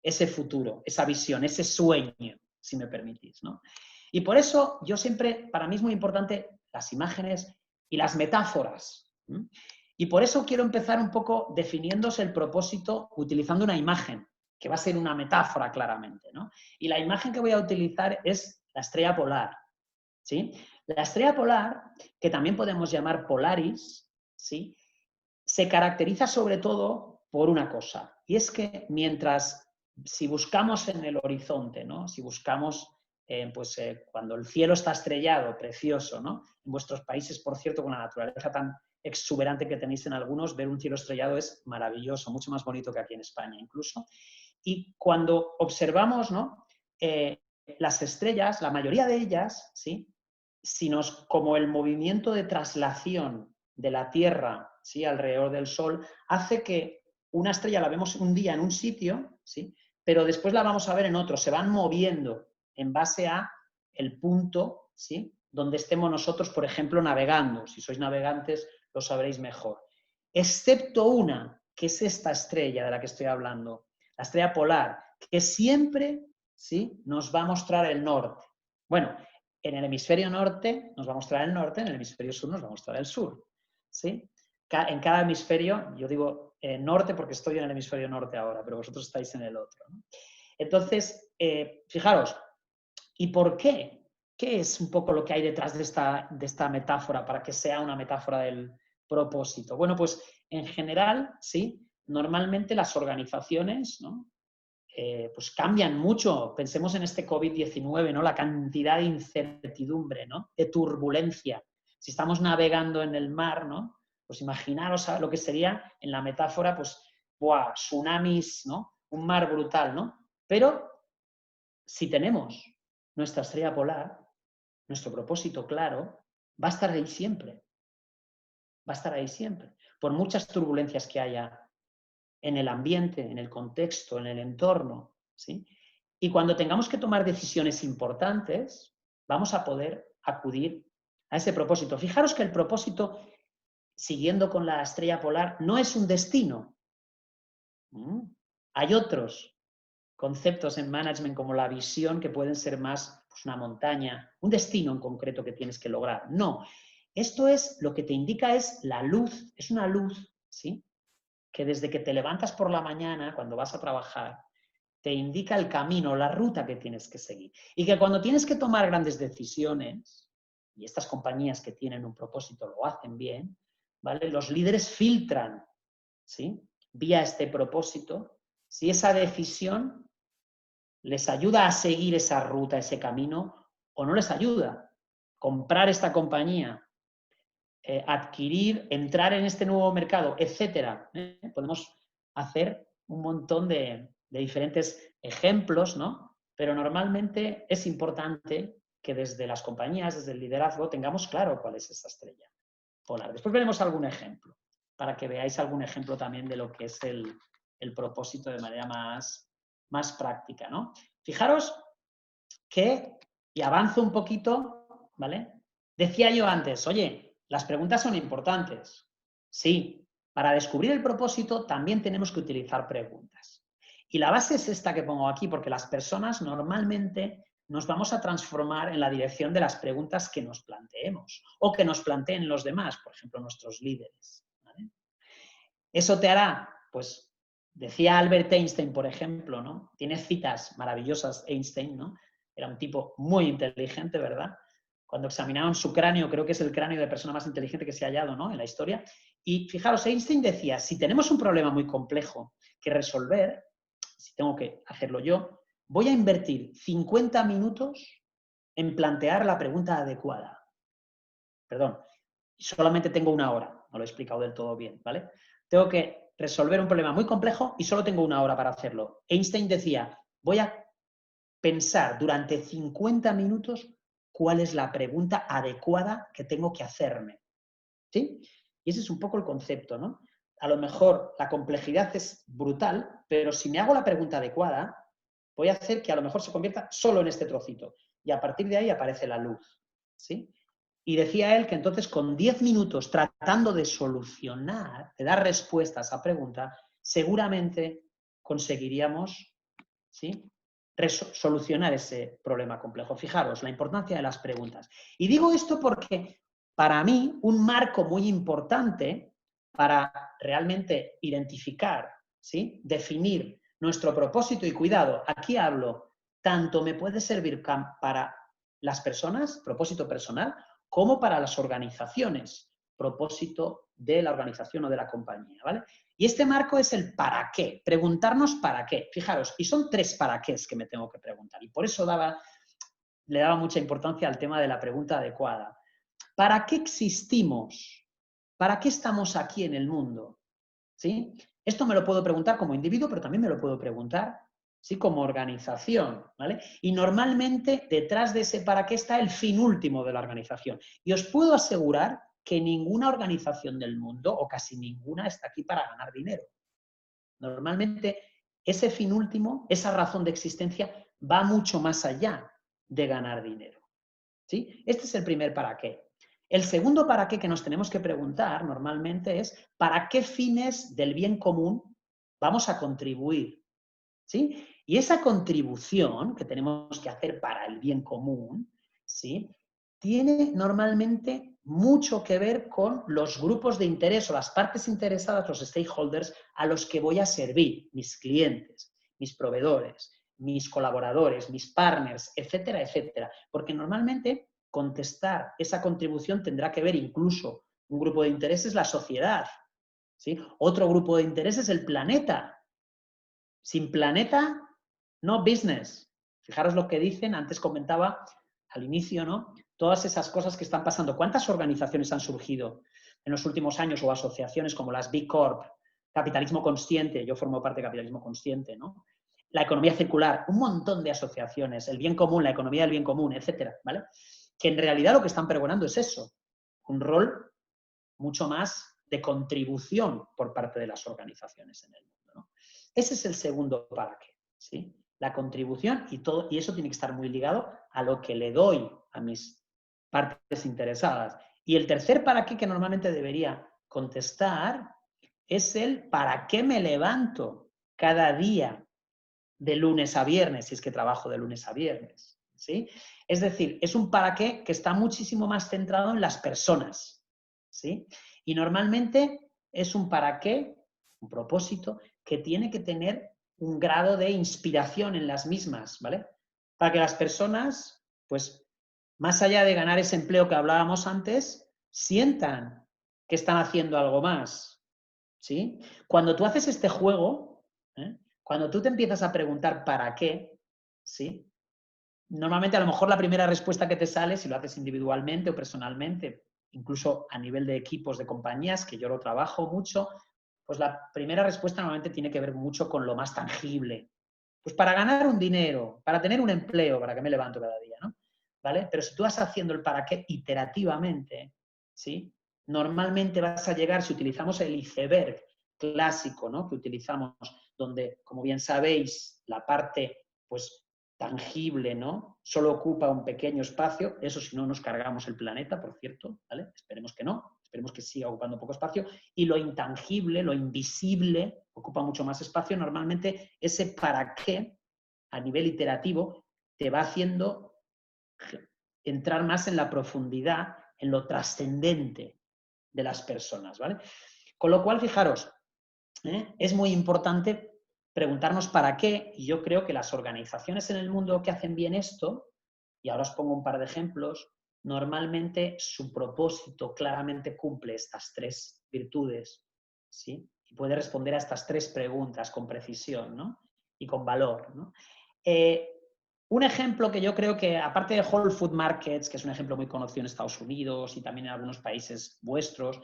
[SPEAKER 4] ese futuro, esa visión, ese sueño, si me permitís, ¿no? Y por eso yo siempre, para mí es muy importante las imágenes
[SPEAKER 8] y las metáforas. Y por eso quiero empezar un poco definiéndose el propósito utilizando una imagen, que va a ser una metáfora claramente, ¿no? Y la imagen que voy a utilizar es la estrella polar, ¿sí? La estrella polar, que también podemos llamar Polaris, ¿sí? Se caracteriza sobre todo por una cosa, y es que si buscamos en el horizonte, ¿no? Si buscamos cuando el cielo está estrellado, precioso, ¿no? En vuestros países, por cierto, con la naturaleza tan exuberante que tenéis en algunos, ver un cielo estrellado es maravilloso, mucho más bonito que aquí en España incluso. Y cuando observamos, ¿no? Las estrellas, la mayoría de ellas, ¿sí? Como el movimiento de traslación de la Tierra, ¿sí? Alrededor del Sol, hace que una estrella la vemos un día en un sitio, ¿sí? Pero después la vamos a ver en otro, se van moviendo en base a el punto, ¿sí? Donde estemos nosotros, por ejemplo, navegando. Si sois navegantes, lo sabréis mejor. Excepto una, que es esta estrella de la que estoy hablando, la estrella polar, que siempre, ¿sí? Nos va a mostrar el norte. Bueno, en el hemisferio norte nos va a mostrar el norte, en el hemisferio sur nos va a mostrar el sur, ¿sí? En cada hemisferio, yo digo norte porque estoy en el hemisferio norte ahora, pero vosotros estáis en el otro, ¿no? Entonces, fijaros, ¿y por qué? ¿Qué es un poco lo que hay detrás de esta metáfora para que sea una metáfora del propósito? Bueno, pues en general, sí, normalmente las organizaciones, ¿no? Pues cambian mucho. Pensemos en este COVID-19, ¿no? La cantidad de incertidumbre, ¿no? De turbulencia. Si estamos navegando en el mar, ¿no? Pues imaginaros lo que sería en la metáfora, pues, ¡buah! Tsunamis, ¿no? Un mar brutal, ¿no? Pero si tenemos nuestra estrella polar, nuestro propósito claro, va a estar ahí siempre. Va a estar ahí siempre. Por muchas turbulencias que haya en el ambiente, en el contexto, en el entorno, ¿sí? Y cuando tengamos que tomar decisiones importantes, vamos a poder acudir a ese propósito. Fijaros que el propósito, siguiendo con la estrella polar, no es un destino. Hay otros conceptos en management como la visión que pueden ser más pues, una montaña, un destino en concreto que tienes que lograr. No, esto es, lo que te indica es la luz, es una luz, ¿sí? Que desde que te levantas por la mañana, cuando vas a trabajar, te indica el camino, la ruta que tienes que seguir. Y que cuando tienes que tomar grandes decisiones, y estas compañías que tienen un propósito lo hacen bien, ¿vale? Los líderes filtran, ¿sí? Vía este propósito, si esa decisión les ayuda a seguir esa ruta, ese camino, o no les ayuda. Comprar esta compañía, adquirir, entrar en este nuevo mercado, etcétera. Podemos hacer un montón de diferentes ejemplos, ¿no? Pero normalmente es importante que desde las compañías, desde el liderazgo, tengamos claro cuál es esa estrella polar. Después veremos algún ejemplo, para que veáis algún ejemplo también de lo que es el propósito de manera más práctica, ¿no? Fijaros que, y avanzo un poquito, ¿vale? Decía yo antes, oye, las preguntas son importantes. Sí, para descubrir el propósito también tenemos que utilizar preguntas. Y la base es esta que pongo aquí, porque las personas normalmente nos vamos a transformar en la dirección de las preguntas que nos planteemos o que nos planteen los demás, por ejemplo, nuestros líderes, ¿vale? Eso te hará, pues, decía Albert Einstein, por ejemplo, ¿no? Tiene citas maravillosas Einstein, ¿no? Era un tipo muy inteligente, ¿verdad? Cuando examinaron su cráneo, creo que es el cráneo de persona más inteligente que se ha hallado, ¿no? En la historia. Y fijaros, Einstein decía, si tenemos un problema muy complejo que resolver, si tengo que hacerlo yo, voy a invertir 50 minutos en plantear la pregunta adecuada. Perdón, solamente tengo una hora, no lo he explicado del todo bien, ¿vale? Tengo que resolver un problema muy complejo y solo tengo una hora para hacerlo. Einstein decía, voy a pensar durante 50 minutos cuál es la pregunta adecuada que tengo que hacerme, ¿sí? Y ese es un poco el concepto, ¿no? A lo mejor la complejidad es brutal, pero si me hago la pregunta adecuada, voy a hacer que a lo mejor se convierta solo en este trocito. Y a partir de ahí aparece la luz, ¿sí? Y decía él que entonces con 10 minutos tratando de solucionar, de dar respuesta a esa pregunta, seguramente conseguiríamos, ¿sí?, solucionar ese problema complejo. Fijaros, la importancia de las preguntas. Y digo esto porque para mí, un marco muy importante para realmente identificar, ¿sí? Definir nuestro propósito y cuidado. Aquí hablo, tanto me puede servir para las personas, propósito personal, como para las organizaciones, propósito de la organización o de la compañía, ¿vale? Y este marco es el para qué, preguntarnos para qué. Fijaros, y son 3 para qués que me tengo que preguntar, y por eso le daba mucha importancia al tema de la pregunta adecuada. ¿Para qué existimos? ¿Para qué estamos aquí en el mundo? ¿Sí? Esto me lo puedo preguntar como individuo, pero también me lo puedo preguntar, ¿sí? Como organización, ¿vale? Y normalmente detrás de ese para qué está el fin último de la organización. Y os puedo asegurar que ninguna organización del mundo, o casi ninguna, está aquí para ganar dinero. Normalmente ese fin último, esa razón de existencia, va mucho más allá de ganar dinero, ¿sí? Este es el primer para qué. El segundo para qué que nos tenemos que preguntar normalmente es ¿para qué fines del bien común vamos a contribuir? ¿Sí? Y esa contribución que tenemos que hacer para el bien común, ¿sí? Tiene normalmente mucho que ver con los grupos de interés o las partes interesadas, los stakeholders, a los que voy a servir, mis clientes, mis proveedores, mis colaboradores, mis partners, etcétera, etcétera. Porque normalmente contestar esa contribución tendrá que ver incluso un grupo de intereses, la sociedad, ¿sí? Otro grupo de intereses, el planeta. Sin planeta, no business. Fijaros lo que dicen, antes comentaba al inicio, ¿no? Todas esas cosas que están pasando. ¿Cuántas organizaciones han surgido en los últimos años o asociaciones como las B Corp, Capitalismo Consciente, yo formo parte de Capitalismo Consciente, ¿no? La economía circular, un montón de asociaciones, el bien común, la economía del bien común, etcétera, ¿vale? Que en realidad lo que están pregonando es eso, un rol mucho más de contribución por parte de las organizaciones en el mundo, ¿no? Ese es el segundo para qué, ¿sí? La contribución y eso tiene que estar muy ligado a lo que le doy a mis partes interesadas. Y el tercer para qué que normalmente debería contestar es el para qué me levanto cada día de lunes a viernes, si es que trabajo de lunes a viernes, ¿sí? Es decir, es un para qué que está muchísimo más centrado en las personas, ¿sí? Y normalmente es un para qué, un propósito, que tiene que tener un grado de inspiración en las mismas, ¿vale? Para que las personas, pues, más allá de ganar ese empleo que hablábamos antes, sientan que están haciendo algo más, ¿sí? Cuando tú haces este juego, cuando tú te empiezas a preguntar para qué, ¿sí? Normalmente a lo mejor la primera respuesta que te sale, si lo haces individualmente o personalmente, incluso a nivel de equipos de compañías, que yo lo trabajo mucho, pues la primera respuesta normalmente tiene que ver mucho con lo más tangible. Pues para ganar un dinero, para tener un empleo, para que me levanto cada día, ¿no? ¿Vale? Pero si tú vas haciendo el para qué iterativamente, ¿sí? Normalmente vas a llegar, si utilizamos el iceberg clásico, ¿no? Que utilizamos, donde, como bien sabéis, la parte, pues, tangible, ¿no? Solo ocupa un pequeño espacio, eso si no nos cargamos el planeta, por cierto, ¿vale? Esperemos que no, esperemos que siga ocupando poco espacio, y lo intangible, lo invisible, ocupa mucho más espacio. Normalmente ese para qué, a nivel iterativo, te va haciendo entrar más en la profundidad, en lo trascendente de las personas, ¿vale? Con lo cual, fijaros, es muy importante preguntarnos para qué, y yo creo que las organizaciones en el mundo que hacen bien esto, y ahora os pongo un par de ejemplos, normalmente su propósito claramente cumple estas 3 virtudes, ¿sí? Y puede responder a estas 3 preguntas con precisión, ¿no? Y con valor, ¿no? Un ejemplo que yo creo que, aparte de Whole Food Markets, que es un ejemplo muy conocido en Estados Unidos y también en algunos países vuestros,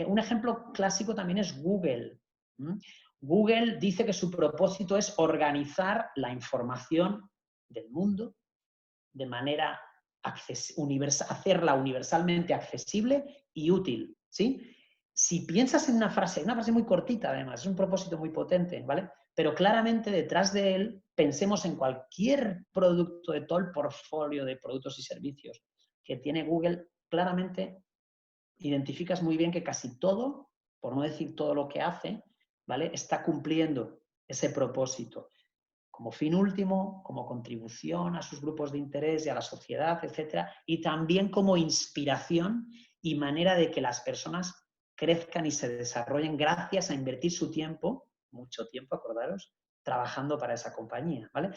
[SPEAKER 8] un ejemplo clásico también es Google. Google dice que su propósito es organizar la información del mundo de manera hacerla universalmente accesible y útil, ¿sí? Si piensas en una frase muy cortita además, es un propósito muy potente, ¿vale? Pero claramente detrás de él pensemos en cualquier producto de todo el portfolio de productos y servicios que tiene Google, claramente identificas muy bien que casi todo, por no decir todo lo que hace, ¿vale? Está cumpliendo ese propósito como fin último, como contribución a sus grupos de interés y a la sociedad, etcétera, y también como inspiración y manera de que las personas crezcan y se desarrollen gracias a invertir su tiempo, mucho tiempo, acordaros, trabajando para esa compañía, ¿vale?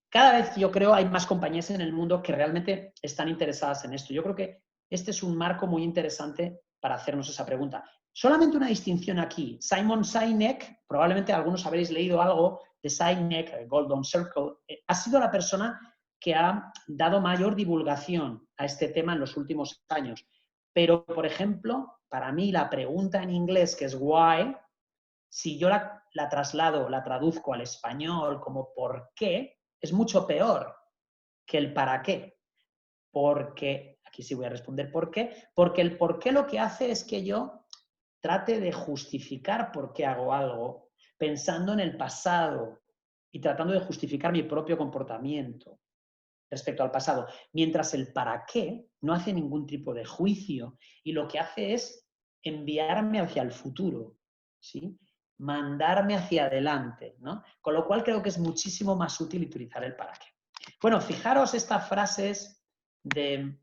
[SPEAKER 8] Cada vez yo creo hay más compañías en el mundo que realmente están interesadas en esto. Yo creo que este es un marco muy interesante para hacernos esa pregunta. Solamente una distinción aquí. Simon Sinek, probablemente algunos habréis leído algo de Sinek, Golden Circle, ha sido la persona que ha dado mayor divulgación a este tema en los últimos años. Pero, por ejemplo, para mí la pregunta en inglés, que es why, si yo la traslado, la traduzco al español como ¿por qué?, es mucho peor que el para qué. Porque, aquí sí voy a responder por qué, porque el por qué lo que hace es que yo trate de justificar por qué hago algo, pensando en el pasado y tratando de justificar mi propio comportamiento respecto al pasado. Mientras el para qué no hace ningún tipo de juicio y lo que hace es enviarme hacia el futuro, ¿sí? Mandarme hacia adelante, ¿no? Con lo cual creo que es muchísimo más útil utilizar el para qué. Bueno, fijaros estas frases de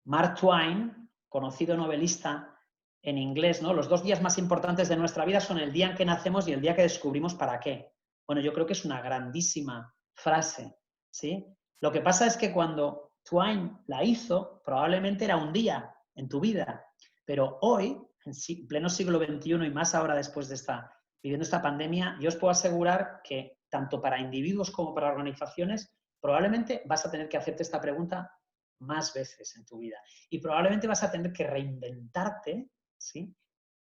[SPEAKER 8] Mark Twain, conocido novelista en inglés, ¿no? Los 2 días más importantes de nuestra vida son el día en que nacemos y el día que descubrimos para qué. Bueno, yo creo que es una grandísima frase, ¿sí? Lo que pasa es que cuando Twain la hizo, probablemente era un día en tu vida, pero hoy, en pleno siglo XXI y más ahora después de viviendo esta pandemia, yo os puedo asegurar que tanto para individuos como para organizaciones, probablemente vas a tener que hacerte esta pregunta más veces en tu vida. Y probablemente vas a tener que reinventarte, ¿sí?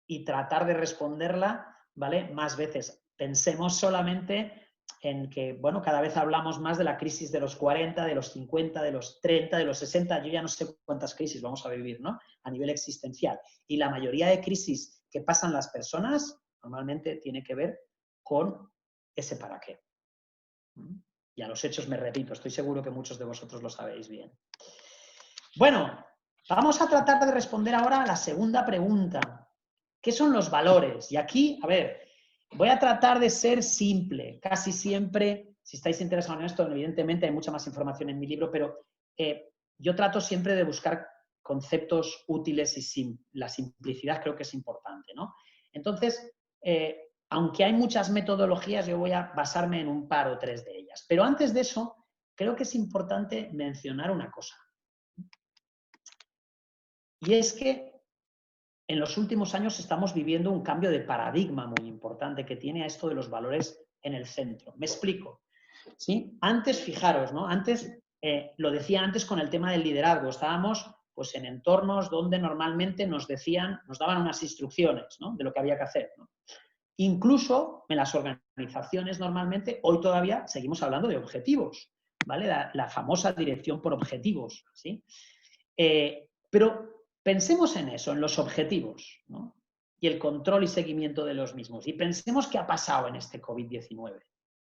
[SPEAKER 8] Y tratar de responderla, ¿vale?, más veces. Pensemos solamente en que, bueno, cada vez hablamos más de la crisis de los 40, de los 50, de los 30, de los 60, yo ya no sé cuántas crisis vamos a vivir, ¿no?, a nivel existencial. Y la mayoría de crisis que pasan las personas normalmente tiene que ver con ese para qué. Y a los hechos me repito, estoy seguro que muchos de vosotros lo sabéis bien. Bueno, vamos a tratar de responder ahora a la segunda pregunta. ¿Qué son los valores? Y aquí, a ver, voy a tratar de ser simple. Casi siempre, si estáis interesados en esto, evidentemente hay mucha más información en mi libro, pero yo trato siempre de buscar conceptos útiles y la simplicidad creo que es importante, ¿no? Entonces, aunque hay muchas metodologías, yo voy a basarme en un par o 3 de ellas. Pero antes de eso, creo que es importante mencionar una cosa. Y es que en los últimos años estamos viviendo un cambio de paradigma muy importante que tiene a esto de los valores en el centro. Me explico, ¿sí? Antes, fijaros, ¿no? Antes, lo decía antes con el tema del liderazgo, estábamos pues en entornos donde normalmente nos daban unas instrucciones, ¿no?, de lo que había que hacer, ¿no? Incluso en las organizaciones normalmente, hoy todavía seguimos hablando de objetivos, ¿vale? La famosa dirección por objetivos, ¿sí? Pero pensemos en eso, en los objetivos, ¿no?, y el control y seguimiento de los mismos. Y pensemos qué ha pasado en este COVID-19,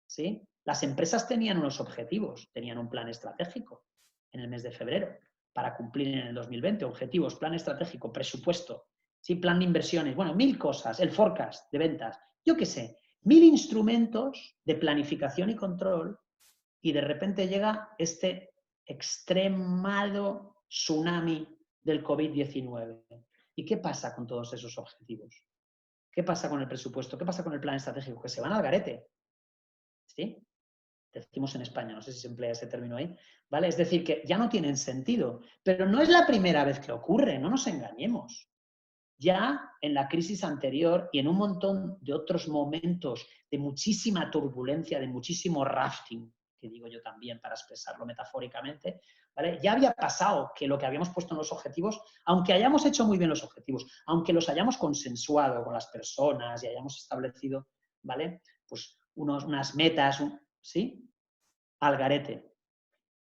[SPEAKER 8] ¿sí? Las empresas tenían unos objetivos, tenían un plan estratégico en el mes de febrero para cumplir en el 2020. Objetivos, plan estratégico, presupuesto, ¿sí?, plan de inversiones, bueno, 1000 cosas, el forecast de ventas, yo qué sé, 1000 instrumentos de planificación y control, y de repente llega este extremado tsunami del COVID-19. ¿Y qué pasa con todos esos objetivos? ¿Qué pasa con el presupuesto? ¿Qué pasa con el plan estratégico? Que se van al garete, ¿sí? Decimos en España, no sé si se emplea ese término ahí, ¿vale? Es decir, que ya no tienen sentido. Pero no es la primera vez que ocurre, no nos engañemos. Ya en la crisis anterior y en un montón de otros momentos de muchísima turbulencia, de muchísimo rafting, que digo yo también para expresarlo metafóricamente, ¿vale?, ya había pasado que lo que habíamos puesto en los objetivos, aunque hayamos hecho muy bien los objetivos, aunque los hayamos consensuado con las personas y hayamos establecido, ¿vale?, pues unas metas, ¿sí?, al garete.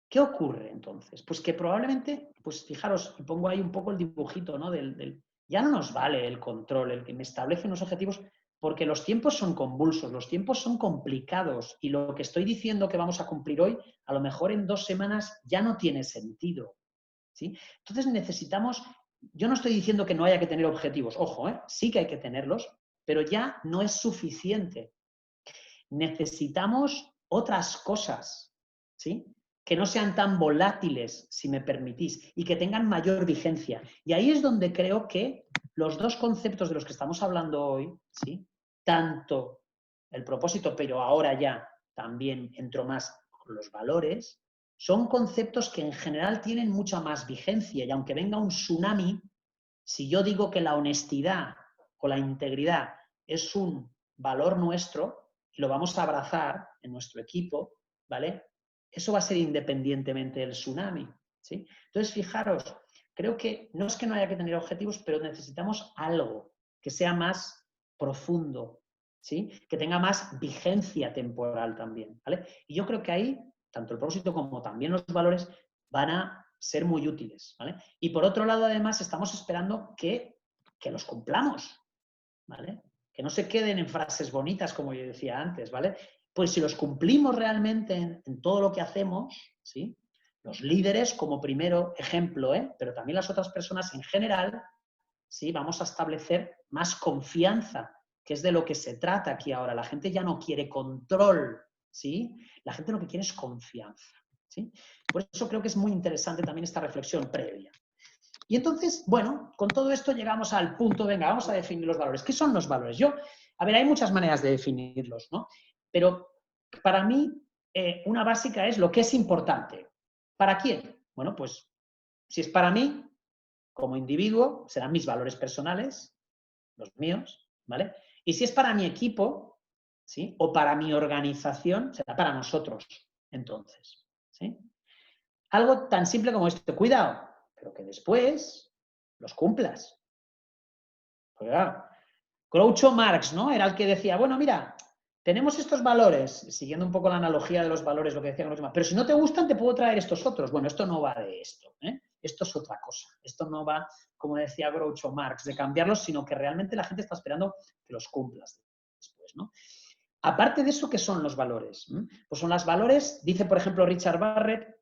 [SPEAKER 8] ¿Qué ocurre entonces? Pues que probablemente, pues fijaros, y pongo ahí un poco el dibujito, ¿no?, ya no nos vale el control, el que me establece unos objetivos, porque los tiempos son convulsos, los tiempos son complicados y lo que estoy diciendo que vamos a cumplir hoy, a lo mejor en 2 semanas ya no tiene sentido, ¿sí? Entonces necesitamos, yo no estoy diciendo que no haya que tener objetivos, ojo, sí que hay que tenerlos, pero ya no es suficiente. Necesitamos otras cosas, ¿sí? que no sean tan volátiles, si me permitís, y que tengan mayor vigencia. Y ahí es donde creo que los dos conceptos de los que estamos hablando hoy, ¿sí? Tanto el propósito, pero ahora ya también entro más con los valores, son conceptos que en general tienen mucha más vigencia, y aunque venga un tsunami, si yo digo que la honestidad o la integridad es un valor nuestro y lo vamos a abrazar en nuestro equipo, ¿vale? Eso va a ser independientemente del tsunami, ¿sí? Entonces, fijaros, creo que no es que no haya que tener objetivos, pero necesitamos algo que sea más profundo, ¿sí? Que tenga más vigencia temporal también, ¿vale? Y yo creo que ahí, tanto el propósito como también los valores van a ser muy útiles, ¿vale? Y por otro lado, además, estamos esperando que los cumplamos, ¿vale? Que no se queden en frases bonitas, como yo decía antes, ¿vale? Pues si los cumplimos realmente en todo lo que hacemos, ¿sí? Los líderes como primero ejemplo, pero también las otras personas en general, ¿sí? Vamos a establecer más confianza, que es de lo que se trata aquí ahora. La gente ya no quiere control, ¿sí? La gente lo que quiere es confianza, ¿sí? Por eso creo que es muy interesante también esta reflexión previa. Y entonces, bueno, con todo esto llegamos al punto, venga, vamos a definir los valores. ¿Qué son los valores? A ver, hay muchas maneras de definirlos, ¿no? Pero para mí, una básica es lo que es importante. ¿Para quién? Bueno, pues, si es para mí, como individuo, serán mis valores personales, los míos, ¿vale? Y si es para mi equipo, ¿sí? O para mi organización, será para nosotros, entonces, ¿sí? Algo tan simple como esto, cuidado, pero que después los cumplas. Porque claro, Groucho Marx, ¿no? Era el que decía, bueno, mira, tenemos estos valores, siguiendo un poco la analogía de los valores, lo que decía Groucho Marx, pero si no te gustan te puedo traer estos otros. Bueno, esto no va de esto, ¿eh? Esto es otra cosa. Esto no va, como decía Groucho Marx, de cambiarlos, sino que realmente la gente está esperando que los cumplas después, ¿no? Aparte de eso, ¿qué son los valores? Pues son los valores, dice por ejemplo Richard Barrett,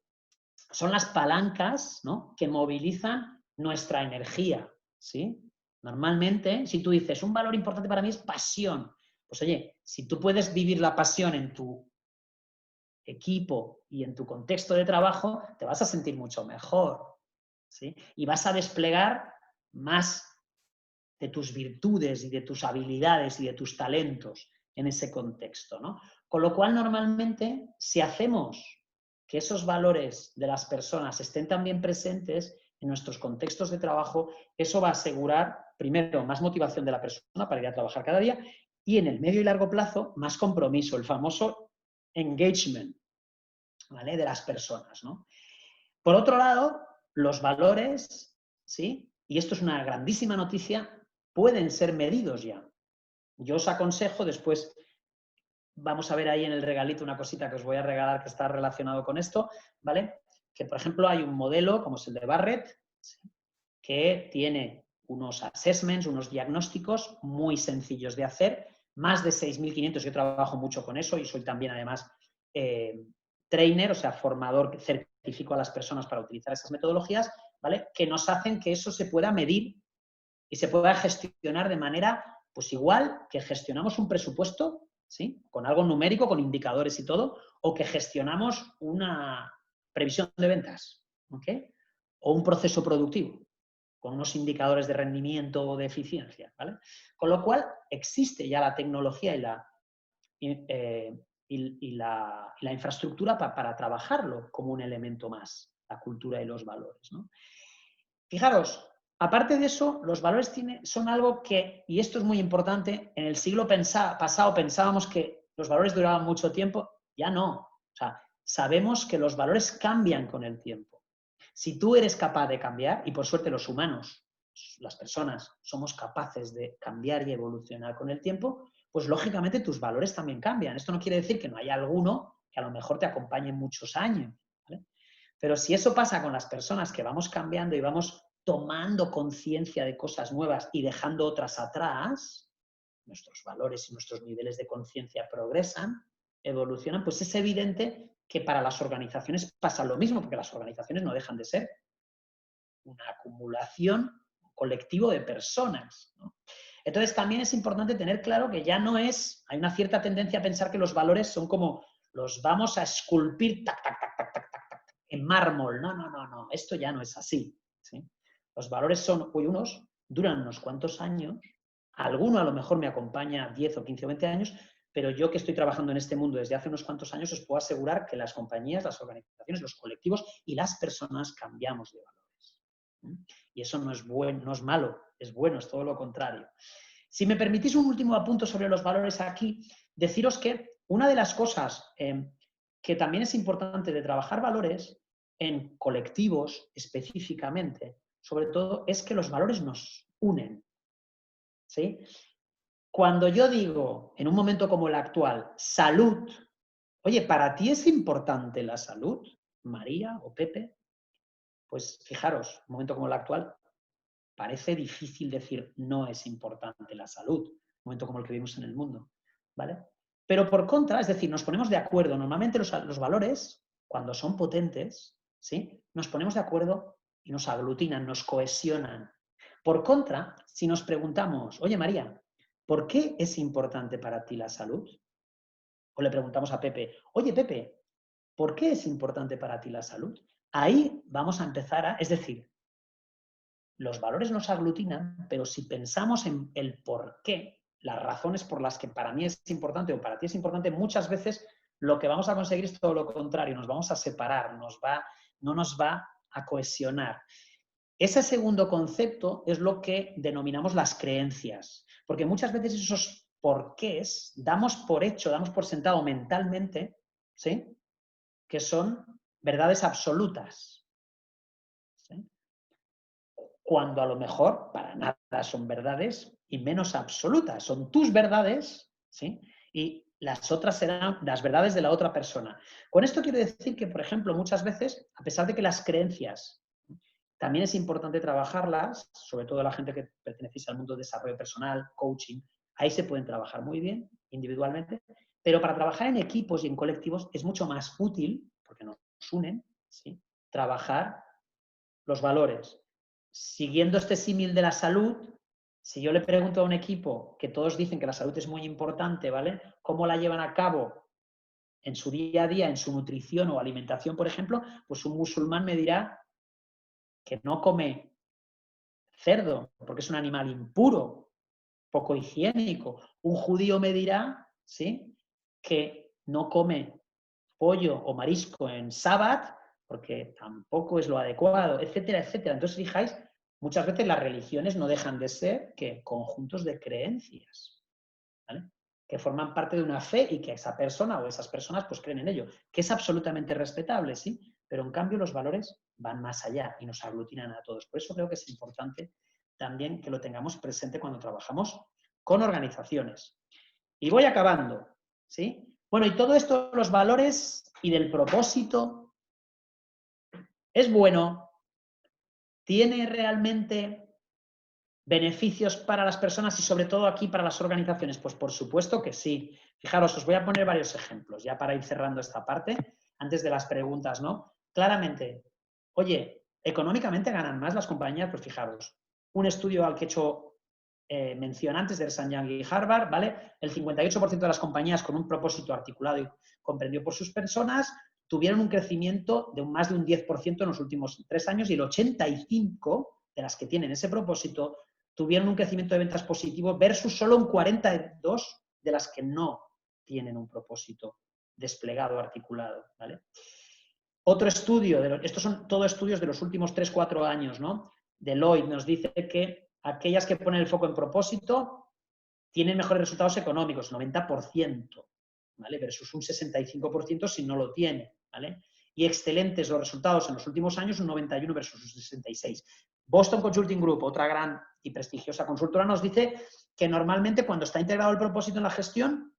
[SPEAKER 8] son las palancas, ¿no? Que movilizan nuestra energía, ¿sí? Normalmente, si tú dices, un valor importante para mí es pasión, pues oye, si tú puedes vivir la pasión en tu equipo y en tu contexto de trabajo, te vas a sentir mucho mejor, ¿sí? Y vas a desplegar más de tus virtudes y de tus habilidades y de tus talentos en ese contexto, ¿no? Con lo cual, normalmente, si hacemos que esos valores de las personas estén también presentes en nuestros contextos de trabajo, eso va a asegurar, primero, más motivación de la persona para ir a trabajar cada día y en el medio y largo plazo, más compromiso, el famoso engagement, ¿vale? De las personas, ¿no? Por otro lado, los valores, ¿sí? Y esto es una grandísima noticia, pueden ser medidos ya. Yo os aconsejo, después vamos a ver ahí en el regalito una cosita que os voy a regalar que está relacionado con esto, ¿vale? Que, por ejemplo, hay un modelo, como es el de Barrett, que tiene unos assessments, unos diagnósticos muy sencillos de hacer, más de 6.500, yo trabajo mucho con eso y soy también, además, trainer, o sea, formador que certifico a las personas para utilizar esas metodologías, ¿vale? Que nos hacen que eso se pueda medir y se pueda gestionar de manera, pues igual que gestionamos un presupuesto, ¿sí? Con algo numérico, con indicadores y todo, o que gestionamos una previsión de ventas, ¿ok? O un proceso productivo, con unos indicadores de rendimiento o de eficiencia, ¿vale? Con lo cual, existe ya la tecnología y la infraestructura para trabajarlo como un elemento más, la cultura y los valores, ¿no? Fijaros, aparte de eso, los valores son algo que, y esto es muy importante, en el siglo pasado pensábamos que los valores duraban mucho tiempo, ya no. O sea, sabemos que los valores cambian con el tiempo. Si tú eres capaz de cambiar, y por suerte los humanos, las personas, somos capaces de cambiar y evolucionar con el tiempo, pues lógicamente tus valores también cambian. Esto no quiere decir que no haya alguno que a lo mejor te acompañe muchos años, ¿vale? Pero si eso pasa con las personas que vamos cambiando y vamos tomando conciencia de cosas nuevas y dejando otras atrás, nuestros valores y nuestros niveles de conciencia progresan, evolucionan, pues es evidente que para las organizaciones pasa lo mismo, porque las organizaciones no dejan de ser una acumulación, un colectivo de personas, ¿no? Entonces también es importante tener claro que ya no es, hay una cierta tendencia a pensar que los valores son como los vamos a esculpir, tac, tac, tac, tac, tac, tac, en mármol. No, no, no, no, esto ya no es así, ¿sí? Los valores son, unos duran unos cuantos años, alguno a lo mejor me acompaña 10 o 15 o 20 años, pero yo que estoy trabajando en este mundo desde hace unos cuantos años os puedo asegurar que las compañías, las organizaciones, los colectivos y las personas cambiamos de valores. Y eso no es bueno, no es malo, es bueno, es todo lo contrario. Si me permitís un último apunto sobre los valores aquí, deciros que una de las cosas que también es importante de trabajar valores en colectivos específicamente, sobre todo, es que los valores nos unen, ¿sí? Cuando yo digo, en un momento como el actual, salud, oye, ¿para ti es importante la salud, María o Pepe? Pues fijaros, un momento como el actual, parece difícil decir no es importante la salud, un momento como el que vivimos en el mundo, ¿vale? Pero por contra, es decir, nos ponemos de acuerdo. Normalmente los valores, cuando son potentes, ¿sí? Nos ponemos de acuerdo y nos aglutinan, nos cohesionan. Por contra, si nos preguntamos, oye María, ¿por qué es importante para ti la salud? O le preguntamos a Pepe, oye Pepe, ¿por qué es importante para ti la salud? Ahí vamos a empezar a, es decir, los valores nos aglutinan, pero si pensamos en el por qué, las razones por las que para mí es importante o para ti es importante, muchas veces lo que vamos a conseguir es todo lo contrario, nos vamos a separar, no nos va a cohesionar. Ese segundo concepto es lo que denominamos las creencias, porque muchas veces esos porqués damos por hecho, damos por sentado mentalmente, ¿sí?, que son verdades absolutas, ¿sí?, cuando a lo mejor para nada son verdades y menos absolutas, son tus verdades, ¿sí?, y las otras serán las verdades de la otra persona. Con esto quiero decir que, por ejemplo, muchas veces, a pesar de que las creencias también es importante trabajarlas, sobre todo la gente que pertenece al mundo de desarrollo personal, coaching, ahí se pueden trabajar muy bien individualmente, pero para trabajar en equipos y en colectivos es mucho más útil, porque nos unen, ¿sí?, trabajar los valores. Siguiendo este símil de la salud, si yo le pregunto a un equipo que todos dicen que la salud es muy importante, ¿vale?, ¿cómo la llevan a cabo en su día a día, en su nutrición o alimentación, por ejemplo? Pues un musulmán me dirá que no come cerdo, porque es un animal impuro, poco higiénico. Un judío me dirá, ¿sí?, que no come pollo o marisco en sábado, porque tampoco es lo adecuado, etcétera, etcétera. Entonces, fijáis, muchas veces las religiones no dejan de ser que conjuntos de creencias, ¿vale?, que forman parte de una fe y que esa persona o esas personas pues creen en ello, que es absolutamente respetable, ¿sí? Pero en cambio los valores van más allá y nos aglutinan a todos. Por eso creo que es importante también que lo tengamos presente cuando trabajamos con organizaciones. Y voy acabando, ¿sí? Bueno, y todo esto, los valores y del propósito, ¿es bueno? ¿Tiene realmente beneficios para las personas y sobre todo aquí para las organizaciones? Pues por supuesto que sí. Fijaros, os voy a poner varios ejemplos ya para ir cerrando esta parte, antes de las preguntas, ¿no? Claramente, oye, ¿económicamente ganan más las compañías? Pues fijaros, un estudio al que he hecho mención antes de Ernst & Young y Harvard, ¿vale? El 58% de las compañías con un propósito articulado y comprendido por sus personas tuvieron un crecimiento de más de un 10% en los últimos 3 años y el 85% de las que tienen ese propósito tuvieron un crecimiento de ventas positivo versus solo un 42% de las que no tienen un propósito desplegado, articulado, ¿vale? Otro estudio, estos son todos estudios de los últimos 3-4 años, ¿no? Deloitte nos dice que aquellas que ponen el foco en propósito tienen mejores resultados económicos, 90%, ¿vale?, versus un 65% si no lo tiene, ¿vale? Y excelentes los resultados en los últimos años, un 91 versus un 66. Boston Consulting Group, otra gran y prestigiosa consultora, nos dice que normalmente cuando está integrado el propósito en la gestión,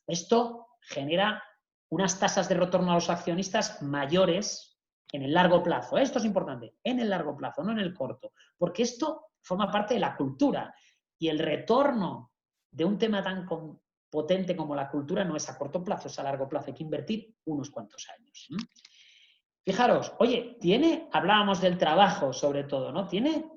[SPEAKER 8] esto genera unas tasas de retorno a los accionistas mayores en el largo plazo. Esto es importante, en el largo plazo, no en el corto, porque esto forma parte de la cultura y el retorno de un tema tan potente como la cultura no es a corto plazo, es a largo plazo, hay que invertir unos cuantos años. Fijaros, oye, hablábamos del trabajo sobre todo, ¿no? ¿Tiene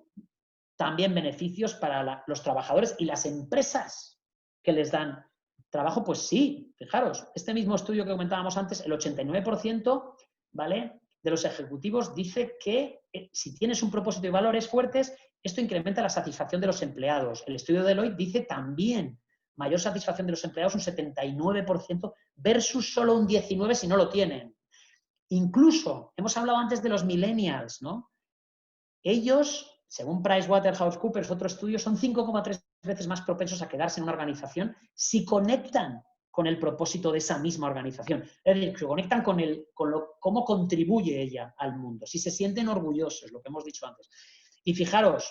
[SPEAKER 8] también beneficios para los trabajadores y las empresas que les dan trabajo? Pues sí, fijaros, este mismo estudio que comentábamos antes, el 89%, ¿vale?, de los ejecutivos dice que si tienes un propósito y valores fuertes, esto incrementa la satisfacción de los empleados. El estudio de Deloitte dice también mayor satisfacción de los empleados, un 79% versus solo un 19% si no lo tienen. Incluso, hemos hablado antes de los millennials, ¿no? Ellos, según PricewaterhouseCoopers, otro estudio, son 5,3 veces más propensos a quedarse en una organización si conectan con el propósito de esa misma organización. Es decir, se conectan con cómo contribuye ella al mundo, si se sienten orgullosos, lo que hemos dicho antes. Y fijaros,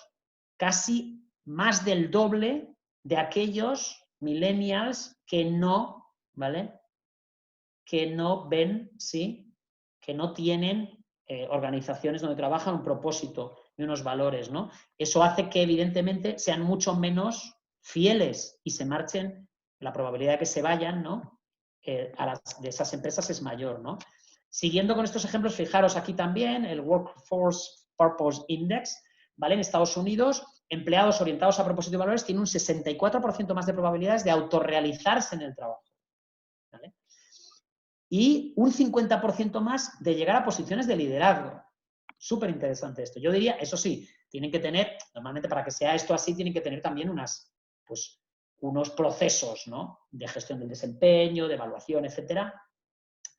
[SPEAKER 8] casi más del doble de aquellos millennials que no, ¿vale? Que no ven, ¿sí? Que no tienen organizaciones donde trabajan un propósito y unos valores, ¿no? Eso hace que, evidentemente, sean mucho menos fieles y se marchen. La probabilidad de que se vayan, ¿no? De esas empresas es mayor, ¿no? Siguiendo con estos ejemplos, fijaros aquí también el Workforce Purpose Index, ¿vale? En Estados Unidos, empleados orientados a propósito y valores tienen un 64% más de probabilidades de autorrealizarse en el trabajo, ¿vale? Y un 50% más de llegar a posiciones de liderazgo. Súper interesante esto. Yo diría, eso sí, tienen que tener, normalmente para que sea esto así, tienen que tener también unos procesos, ¿no? De gestión del desempeño, de evaluación, etcétera,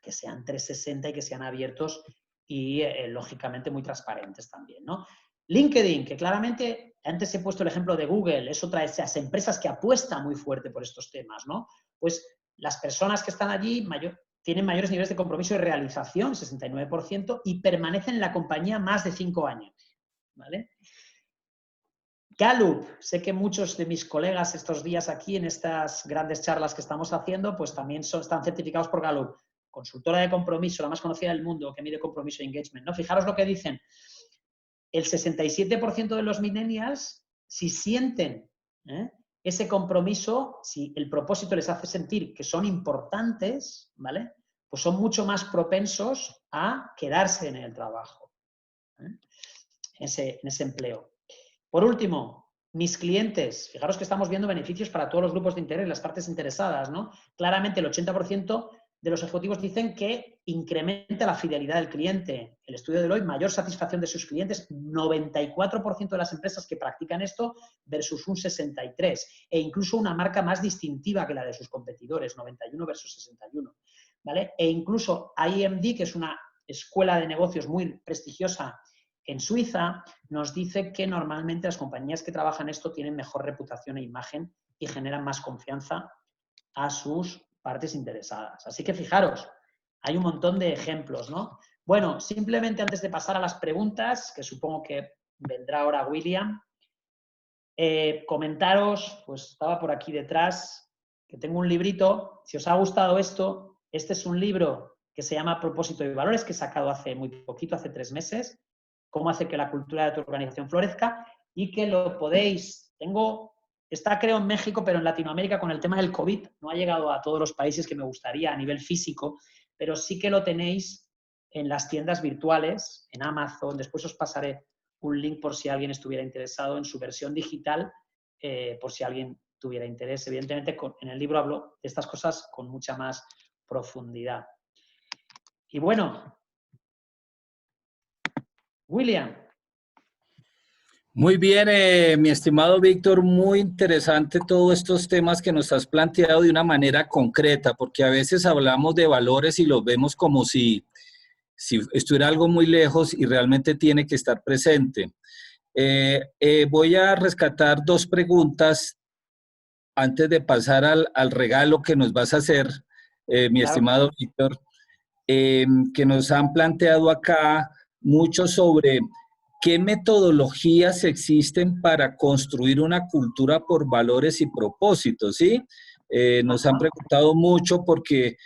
[SPEAKER 8] que sean 360 y que sean abiertos y, lógicamente, muy transparentes también, ¿no? LinkedIn, que claramente, antes he puesto el ejemplo de Google, es otra de esas empresas que apuesta muy fuerte por estos temas, ¿no? Pues las personas que están allí tienen mayores niveles de compromiso y realización, 69%, y permanecen en la compañía más de 5 años, ¿vale? Gallup, sé que muchos de mis colegas estos días aquí en estas grandes charlas que estamos haciendo, pues también están certificados por Gallup, consultora de compromiso, la más conocida del mundo, que mide compromiso y engagement, ¿no? Fijaros lo que dicen. El 67% de los millennials, si sienten ese compromiso, si el propósito les hace sentir que son importantes, ¿vale? Pues son mucho más propensos a quedarse en el trabajo, en ese empleo. Por último, mis clientes. Fijaros que estamos viendo beneficios para todos los grupos de interés, las partes interesadas, ¿no? Claramente el 80% de los ejecutivos dicen que incrementa la fidelidad del cliente. El estudio de Deloitte, mayor satisfacción de sus clientes, 94% de las empresas que practican esto versus un 63%, e incluso una marca más distintiva que la de sus competidores, 91 versus 61, ¿vale? E incluso IMD, que es una escuela de negocios muy prestigiosa en Suiza, nos dice que normalmente las compañías que trabajan esto tienen mejor reputación e imagen y generan más confianza a sus partes interesadas. Así que fijaros, hay un montón de ejemplos, ¿no? Bueno, simplemente antes de pasar a las preguntas, que supongo que vendrá ahora William, comentaros, pues estaba por aquí detrás, que tengo un librito. Si os ha gustado esto, este es un libro que se llama Propósito y Valores, que he sacado hace muy poquito, hace 3 meses, cómo hace que la cultura de tu organización florezca, y que lo podéis, está creo en México, pero en Latinoamérica con el tema del COVID no ha llegado a todos los países que me gustaría a nivel físico, pero sí que lo tenéis en las tiendas virtuales, en Amazon. Después os pasaré un link por si alguien estuviera interesado en su versión digital, por si alguien tuviera interés. Evidentemente, en el libro hablo de estas cosas con mucha más profundidad. Y bueno, William.
[SPEAKER 1] Muy bien, mi estimado Víctor, muy interesante todos estos temas que nos has planteado de una manera concreta, porque a veces hablamos de valores y los vemos como si estuviera algo muy lejos y realmente tiene que estar presente. Voy a rescatar 2 preguntas antes de pasar al regalo que nos vas a hacer, mi estimado Víctor, que nos han planteado acá mucho sobre qué metodologías existen para construir una cultura por valores y propósitos, ¿sí? Nos han preguntado mucho porque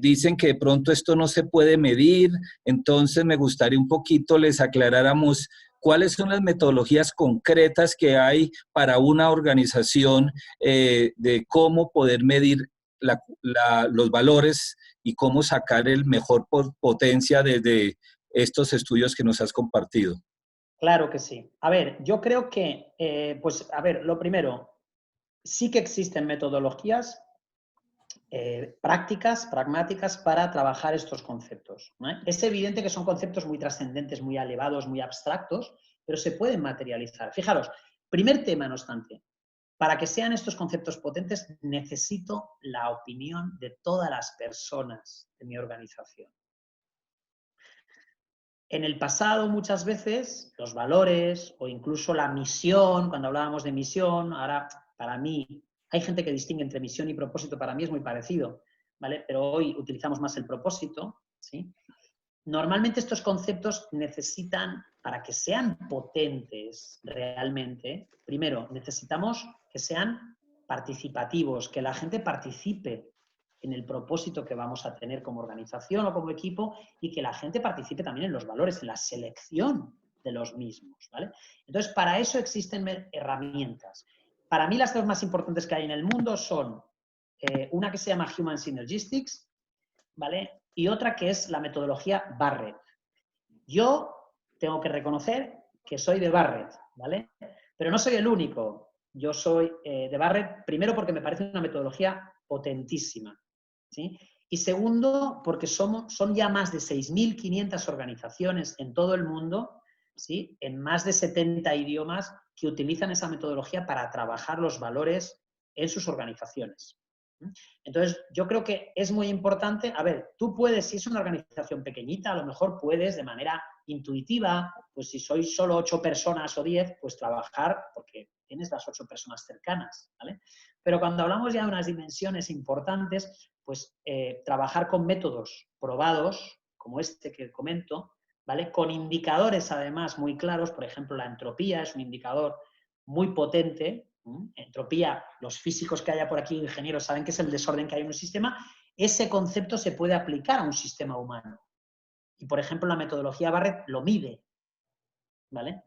[SPEAKER 1] dicen que de pronto esto no se puede medir, entonces me gustaría un poquito les aclaráramos cuáles son las metodologías concretas que hay para una organización de cómo poder medir los valores y cómo sacar el mejor potencia desde estos estudios que nos has compartido.
[SPEAKER 8] Claro que sí. A ver, yo creo que, lo primero, sí que existen metodologías prácticas, pragmáticas para trabajar estos conceptos, ¿no? Es evidente que son conceptos muy trascendentes, muy elevados, muy abstractos, pero se pueden materializar. Fijaros, primer tema, no obstante, para que sean estos conceptos potentes necesito la opinión de todas las personas de mi organización. En el pasado, muchas veces, los valores o incluso la misión, cuando hablábamos de misión, ahora, para mí, hay gente que distingue entre misión y propósito, para mí es muy parecido, ¿vale? Pero hoy utilizamos más el propósito, ¿sí? Normalmente estos conceptos necesitan, para que sean potentes realmente, primero, necesitamos que sean participativos, que la gente participe en el propósito que vamos a tener como organización o como equipo y que la gente participe también en los valores, en la selección de los mismos, ¿vale? Entonces, para eso existen herramientas. Para mí las dos más importantes que hay en el mundo son una que se llama Human Synergistics, ¿vale? Y otra que es la metodología Barrett. Yo tengo que reconocer que soy de Barrett, ¿vale? Pero no soy el único. Yo soy de Barrett, primero porque me parece una metodología potentísima, ¿sí? Y segundo, porque son ya más de 6.500 organizaciones en todo el mundo, ¿sí? En más de 70 idiomas que utilizan esa metodología para trabajar los valores en sus organizaciones. Entonces, yo creo que es muy importante, a ver, tú puedes, si es una organización pequeñita, a lo mejor puedes de manera intuitiva, pues si sois solo 8 personas o 10, pues trabajar, porque tienes las 8 personas cercanas, ¿vale? Pero cuando hablamos ya de unas dimensiones importantes, pues trabajar con métodos probados, como este que comento, ¿vale? Con indicadores además muy claros, por ejemplo, la entropía es un indicador muy potente. Entropía, los físicos que haya por aquí, ingenieros, saben que es el desorden que hay en un sistema. Ese concepto se puede aplicar a un sistema humano. Y, por ejemplo, la metodología Barrett lo mide, ¿vale?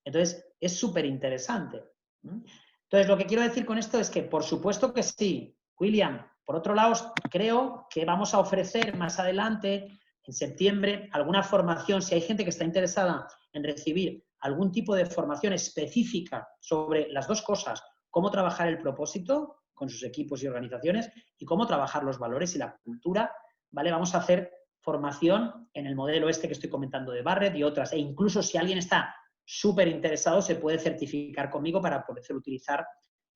[SPEAKER 8] Entonces, es súper interesante. Entonces, lo que quiero decir con esto es que, por supuesto que sí, William, por otro lado, creo que vamos a ofrecer más adelante, en septiembre, alguna formación, si hay gente que está interesada en recibir algún tipo de formación específica sobre las dos cosas, cómo trabajar el propósito con sus equipos y organizaciones y cómo trabajar los valores y la cultura, ¿vale? Vamos a hacer formación en el modelo este que estoy comentando de Barrett y otras, e incluso si alguien está súper interesado se puede certificar conmigo para poder utilizar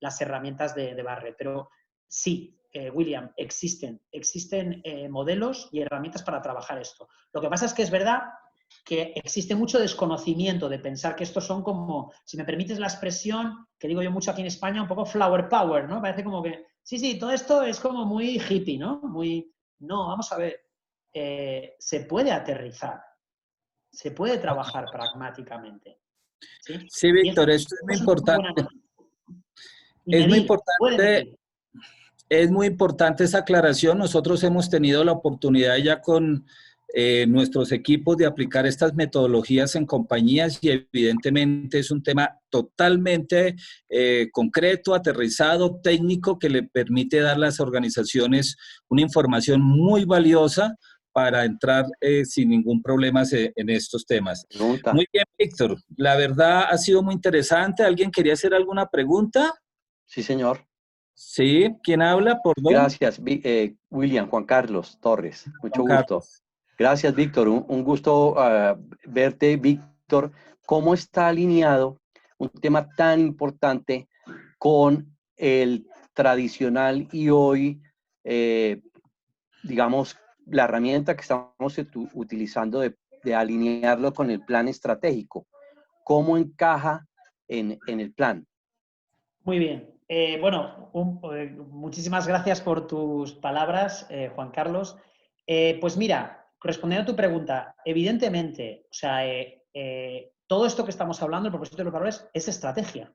[SPEAKER 8] las herramientas de Barrett. Pero sí, William, existen modelos y herramientas para trabajar esto. Lo que pasa es que es verdad que existe mucho desconocimiento de pensar que estos son como, si me permites la expresión, que digo yo mucho aquí en España, un poco flower power, ¿no? Parece como que, sí, todo esto es como muy hippie, ¿no? No, vamos a ver, se puede aterrizar, se puede trabajar pragmáticamente. Sí,
[SPEAKER 1] sí, Víctor, esto es muy importante. Es muy importante. Es muy importante esa aclaración. Nosotros hemos tenido la oportunidad ya con nuestros equipos de aplicar estas metodologías en compañías y evidentemente es un tema totalmente concreto, aterrizado, técnico, que le permite dar a las organizaciones una información muy valiosa para entrar sin ningún problema en estos temas.
[SPEAKER 5] Pregunta.
[SPEAKER 1] Muy bien, Víctor. La verdad ha sido muy interesante. ¿Alguien quería hacer alguna pregunta?
[SPEAKER 5] Sí, señor.
[SPEAKER 1] Sí, ¿quién habla? Perdón.
[SPEAKER 5] Gracias, William, Juan Carlos Torres. Mucho
[SPEAKER 1] Juan
[SPEAKER 5] gusto.
[SPEAKER 1] Carlos.
[SPEAKER 5] Gracias, Víctor. Un gusto verte, Víctor. ¿Cómo está alineado un tema tan importante con el tradicional y hoy, digamos, la herramienta que estamos utilizando de alinearlo con el plan estratégico? ¿Cómo encaja en el plan?
[SPEAKER 8] Muy bien. Bueno, muchísimas gracias por tus palabras, Juan Carlos. Pues mira, respondiendo a tu pregunta, evidentemente, o sea, todo esto que estamos hablando, el propósito de los valores, es estrategia.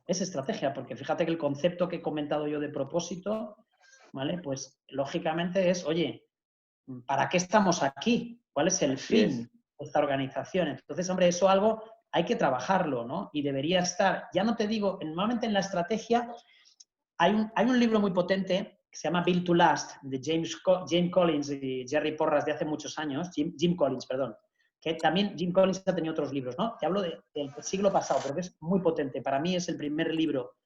[SPEAKER 8] Es estrategia, porque fíjate que el concepto que he comentado yo de propósito, ¿vale? Pues lógicamente es, oye, ¿para qué estamos aquí? ¿Cuál es el fin de esta organización? Entonces, hombre, eso algo hay que trabajarlo, ¿no? Y debería estar, ya no te digo, normalmente en la estrategia hay un libro muy potente que se llama Build to Last, de James Collins y Jerry Porras de hace muchos años, Jim Collins, perdón, que también Jim Collins ha tenido otros libros, ¿no? Te hablo del siglo pasado, pero que es muy potente. Para mí es el primer libro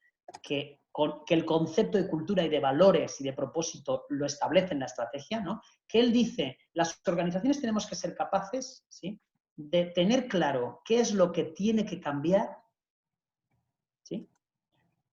[SPEAKER 8] que que el concepto de cultura y de valores y de propósito lo establece en la estrategia, ¿no? Que él dice, las organizaciones tenemos que ser capaces, ¿sí?, de tener claro qué es lo que tiene que cambiar, ¿sí?,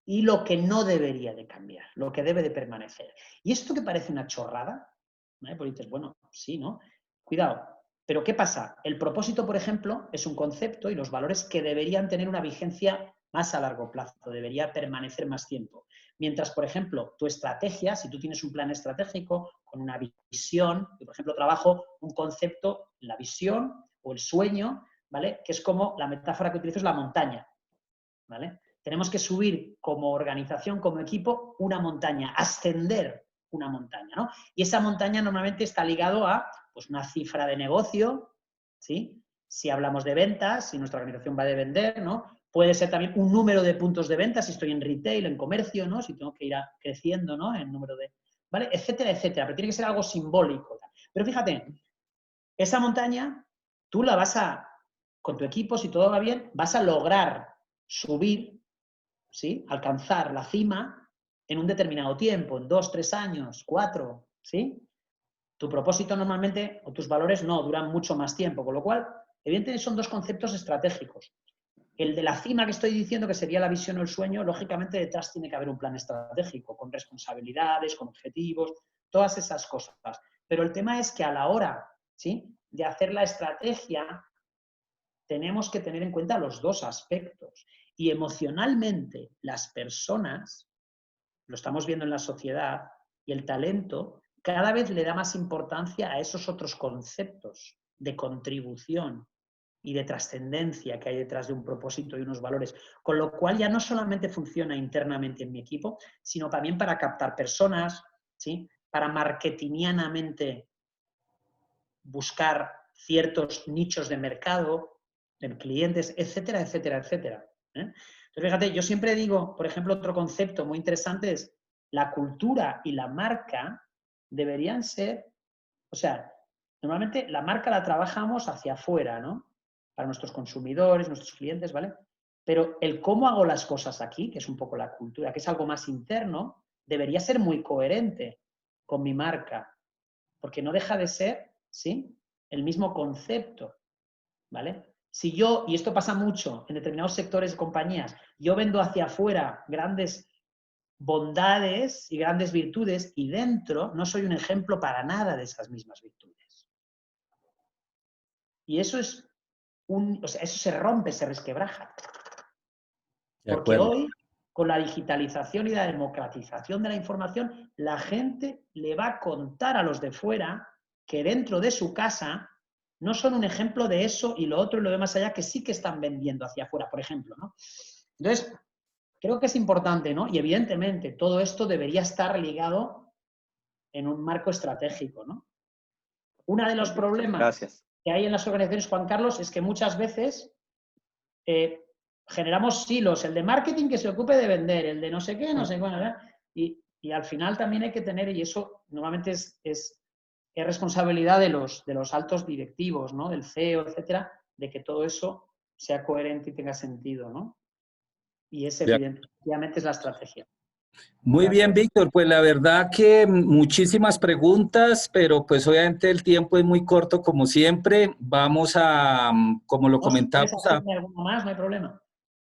[SPEAKER 8] y lo que no debería de cambiar, lo que debe de permanecer. Y esto que parece una chorrada, ¿vale? Porque dices, bueno, sí, ¿no? Cuidado. Pero ¿qué pasa? El propósito, por ejemplo, es un concepto y los valores que deberían tener una vigencia más a largo plazo, debería permanecer más tiempo. Mientras, por ejemplo, tu estrategia, si tú tienes un plan estratégico con una visión, yo, por ejemplo, trabajo un concepto, la visión o el sueño, ¿vale? Que es como, la metáfora que utilizo es la montaña, ¿vale? Tenemos que subir como organización, como equipo, una montaña, ascender una montaña, ¿no? Y esa montaña normalmente está ligado a, pues, una cifra de negocio, ¿sí? Si hablamos de ventas, si nuestra organización va de vender, ¿no? Puede ser también un número de puntos de venta, si estoy en retail, en comercio, ¿no? Si tengo que ir creciendo, ¿no? En número de... ¿Vale? Etcétera, etcétera. Pero tiene que ser algo simbólico. Pero fíjate, esa montaña, tú la vas a, con tu equipo, si todo va bien, vas a lograr subir, ¿sí?, alcanzar la cima en un determinado tiempo, en 2, 3 años, 4, ¿sí? Tu propósito normalmente, o tus valores, no, duran mucho más tiempo, con lo cual, evidentemente son dos conceptos estratégicos. El de la cima que estoy diciendo, que sería la visión o el sueño, lógicamente detrás tiene que haber un plan estratégico, con responsabilidades, con objetivos, todas esas cosas. Pero el tema es que a la hora, ¿sí?, de hacer la estrategia, tenemos que tener en cuenta los dos aspectos. Y emocionalmente, las personas, lo estamos viendo en la sociedad, y el talento cada vez le da más importancia a esos otros conceptos de contribución y de trascendencia que hay detrás de un propósito y unos valores. Con lo cual ya no solamente funciona internamente en mi equipo, sino también para captar personas, ¿sí?, para marketingianamente buscar ciertos nichos de mercado, de clientes, etcétera, etcétera, etcétera. Entonces, fíjate, yo siempre digo, por ejemplo, otro concepto muy interesante es la cultura y la marca deberían ser, o sea, normalmente la marca la trabajamos hacia afuera, ¿no? Para nuestros consumidores, nuestros clientes, ¿vale? Pero el cómo hago las cosas aquí, que es un poco la cultura, que es algo más interno, debería ser muy coherente con mi marca, porque no deja de ser, ¿sí?, el mismo concepto, ¿vale? Si yo, y esto pasa mucho en determinados sectores de compañías, yo vendo hacia afuera grandes bondades y grandes virtudes y dentro no soy un ejemplo para nada de esas mismas virtudes. Y eso es o sea, eso se rompe, se resquebraja. Porque hoy, con la digitalización y la democratización de la información, la gente le va a contar a los de fuera que dentro de su casa no son un ejemplo de eso y lo otro y lo de más allá que sí que están vendiendo hacia afuera, por ejemplo, ¿no? Entonces, creo que es importante, ¿no? Y evidentemente todo esto debería estar ligado en un marco estratégico, ¿no? Uno de los problemas que hay en las organizaciones, Juan Carlos, es que muchas veces generamos silos, el de marketing que se ocupe de vender, el de no sé qué, no sé cuál, ¿verdad? Y al final también hay que tener, y eso normalmente es responsabilidad de los altos directivos, ¿no?, del CEO, etcétera, de que todo eso sea coherente y tenga sentido, ¿no? Y es evidentemente es la estrategia.
[SPEAKER 1] Muy bien, Víctor. Pues la verdad que muchísimas preguntas, pero pues obviamente el tiempo es muy corto como siempre. Vamos a, como lo comentamos,
[SPEAKER 8] ¿Quieres hacerme alguno más? No hay problema.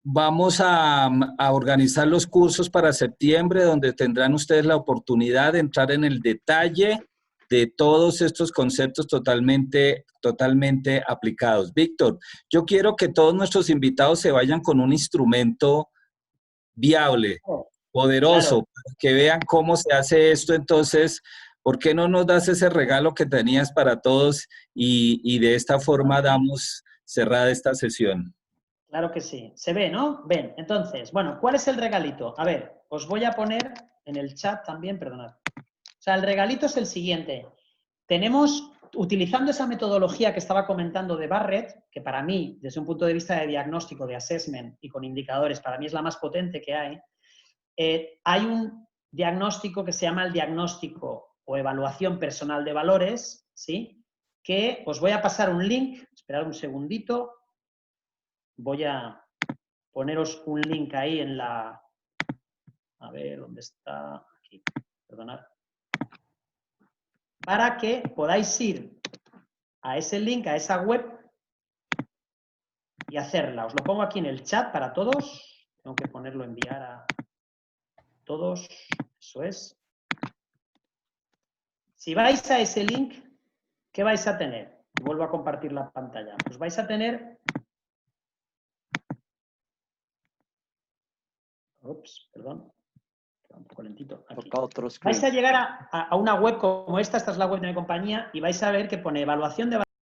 [SPEAKER 1] vamos a organizar los cursos para septiembre, donde tendrán ustedes la oportunidad de entrar en el detalle de todos estos conceptos totalmente aplicados. Víctor, yo quiero que todos nuestros invitados se vayan con un instrumento viable, poderoso, para que vean cómo se hace esto. Entonces, ¿por qué no nos das ese regalo que tenías para todos y de esta forma damos cerrada esta sesión?
[SPEAKER 8] Claro que sí. Se ve, ¿no? Ven. Entonces, bueno, ¿cuál es el regalito? A ver, os voy a poner en el chat también, perdonad. O sea, el regalito es el siguiente. Tenemos, utilizando esa metodología que estaba comentando de Barrett, que para mí, desde un punto de vista de diagnóstico, de assessment y con indicadores, para mí es la más potente que hay un diagnóstico que se llama el diagnóstico o evaluación personal de valores, ¿sí?, que os voy a pasar un link. Esperad un segundito. Voy a poneros un link ahí en la A ver, ¿dónde está? Aquí, perdonad. Para que podáis ir a ese link, a esa web y hacerla. Os lo pongo aquí en el chat para todos. Tengo que ponerlo, enviar a todos. Eso es. Si vais a ese link, ¿qué vais a tener? Vuelvo a compartir la pantalla. Pues vais a tener... Ups, perdón. Queda un poco lentito. Aquí. Vais a llegar a una web como esta es la web de mi compañía, y vais a ver que pone evaluación de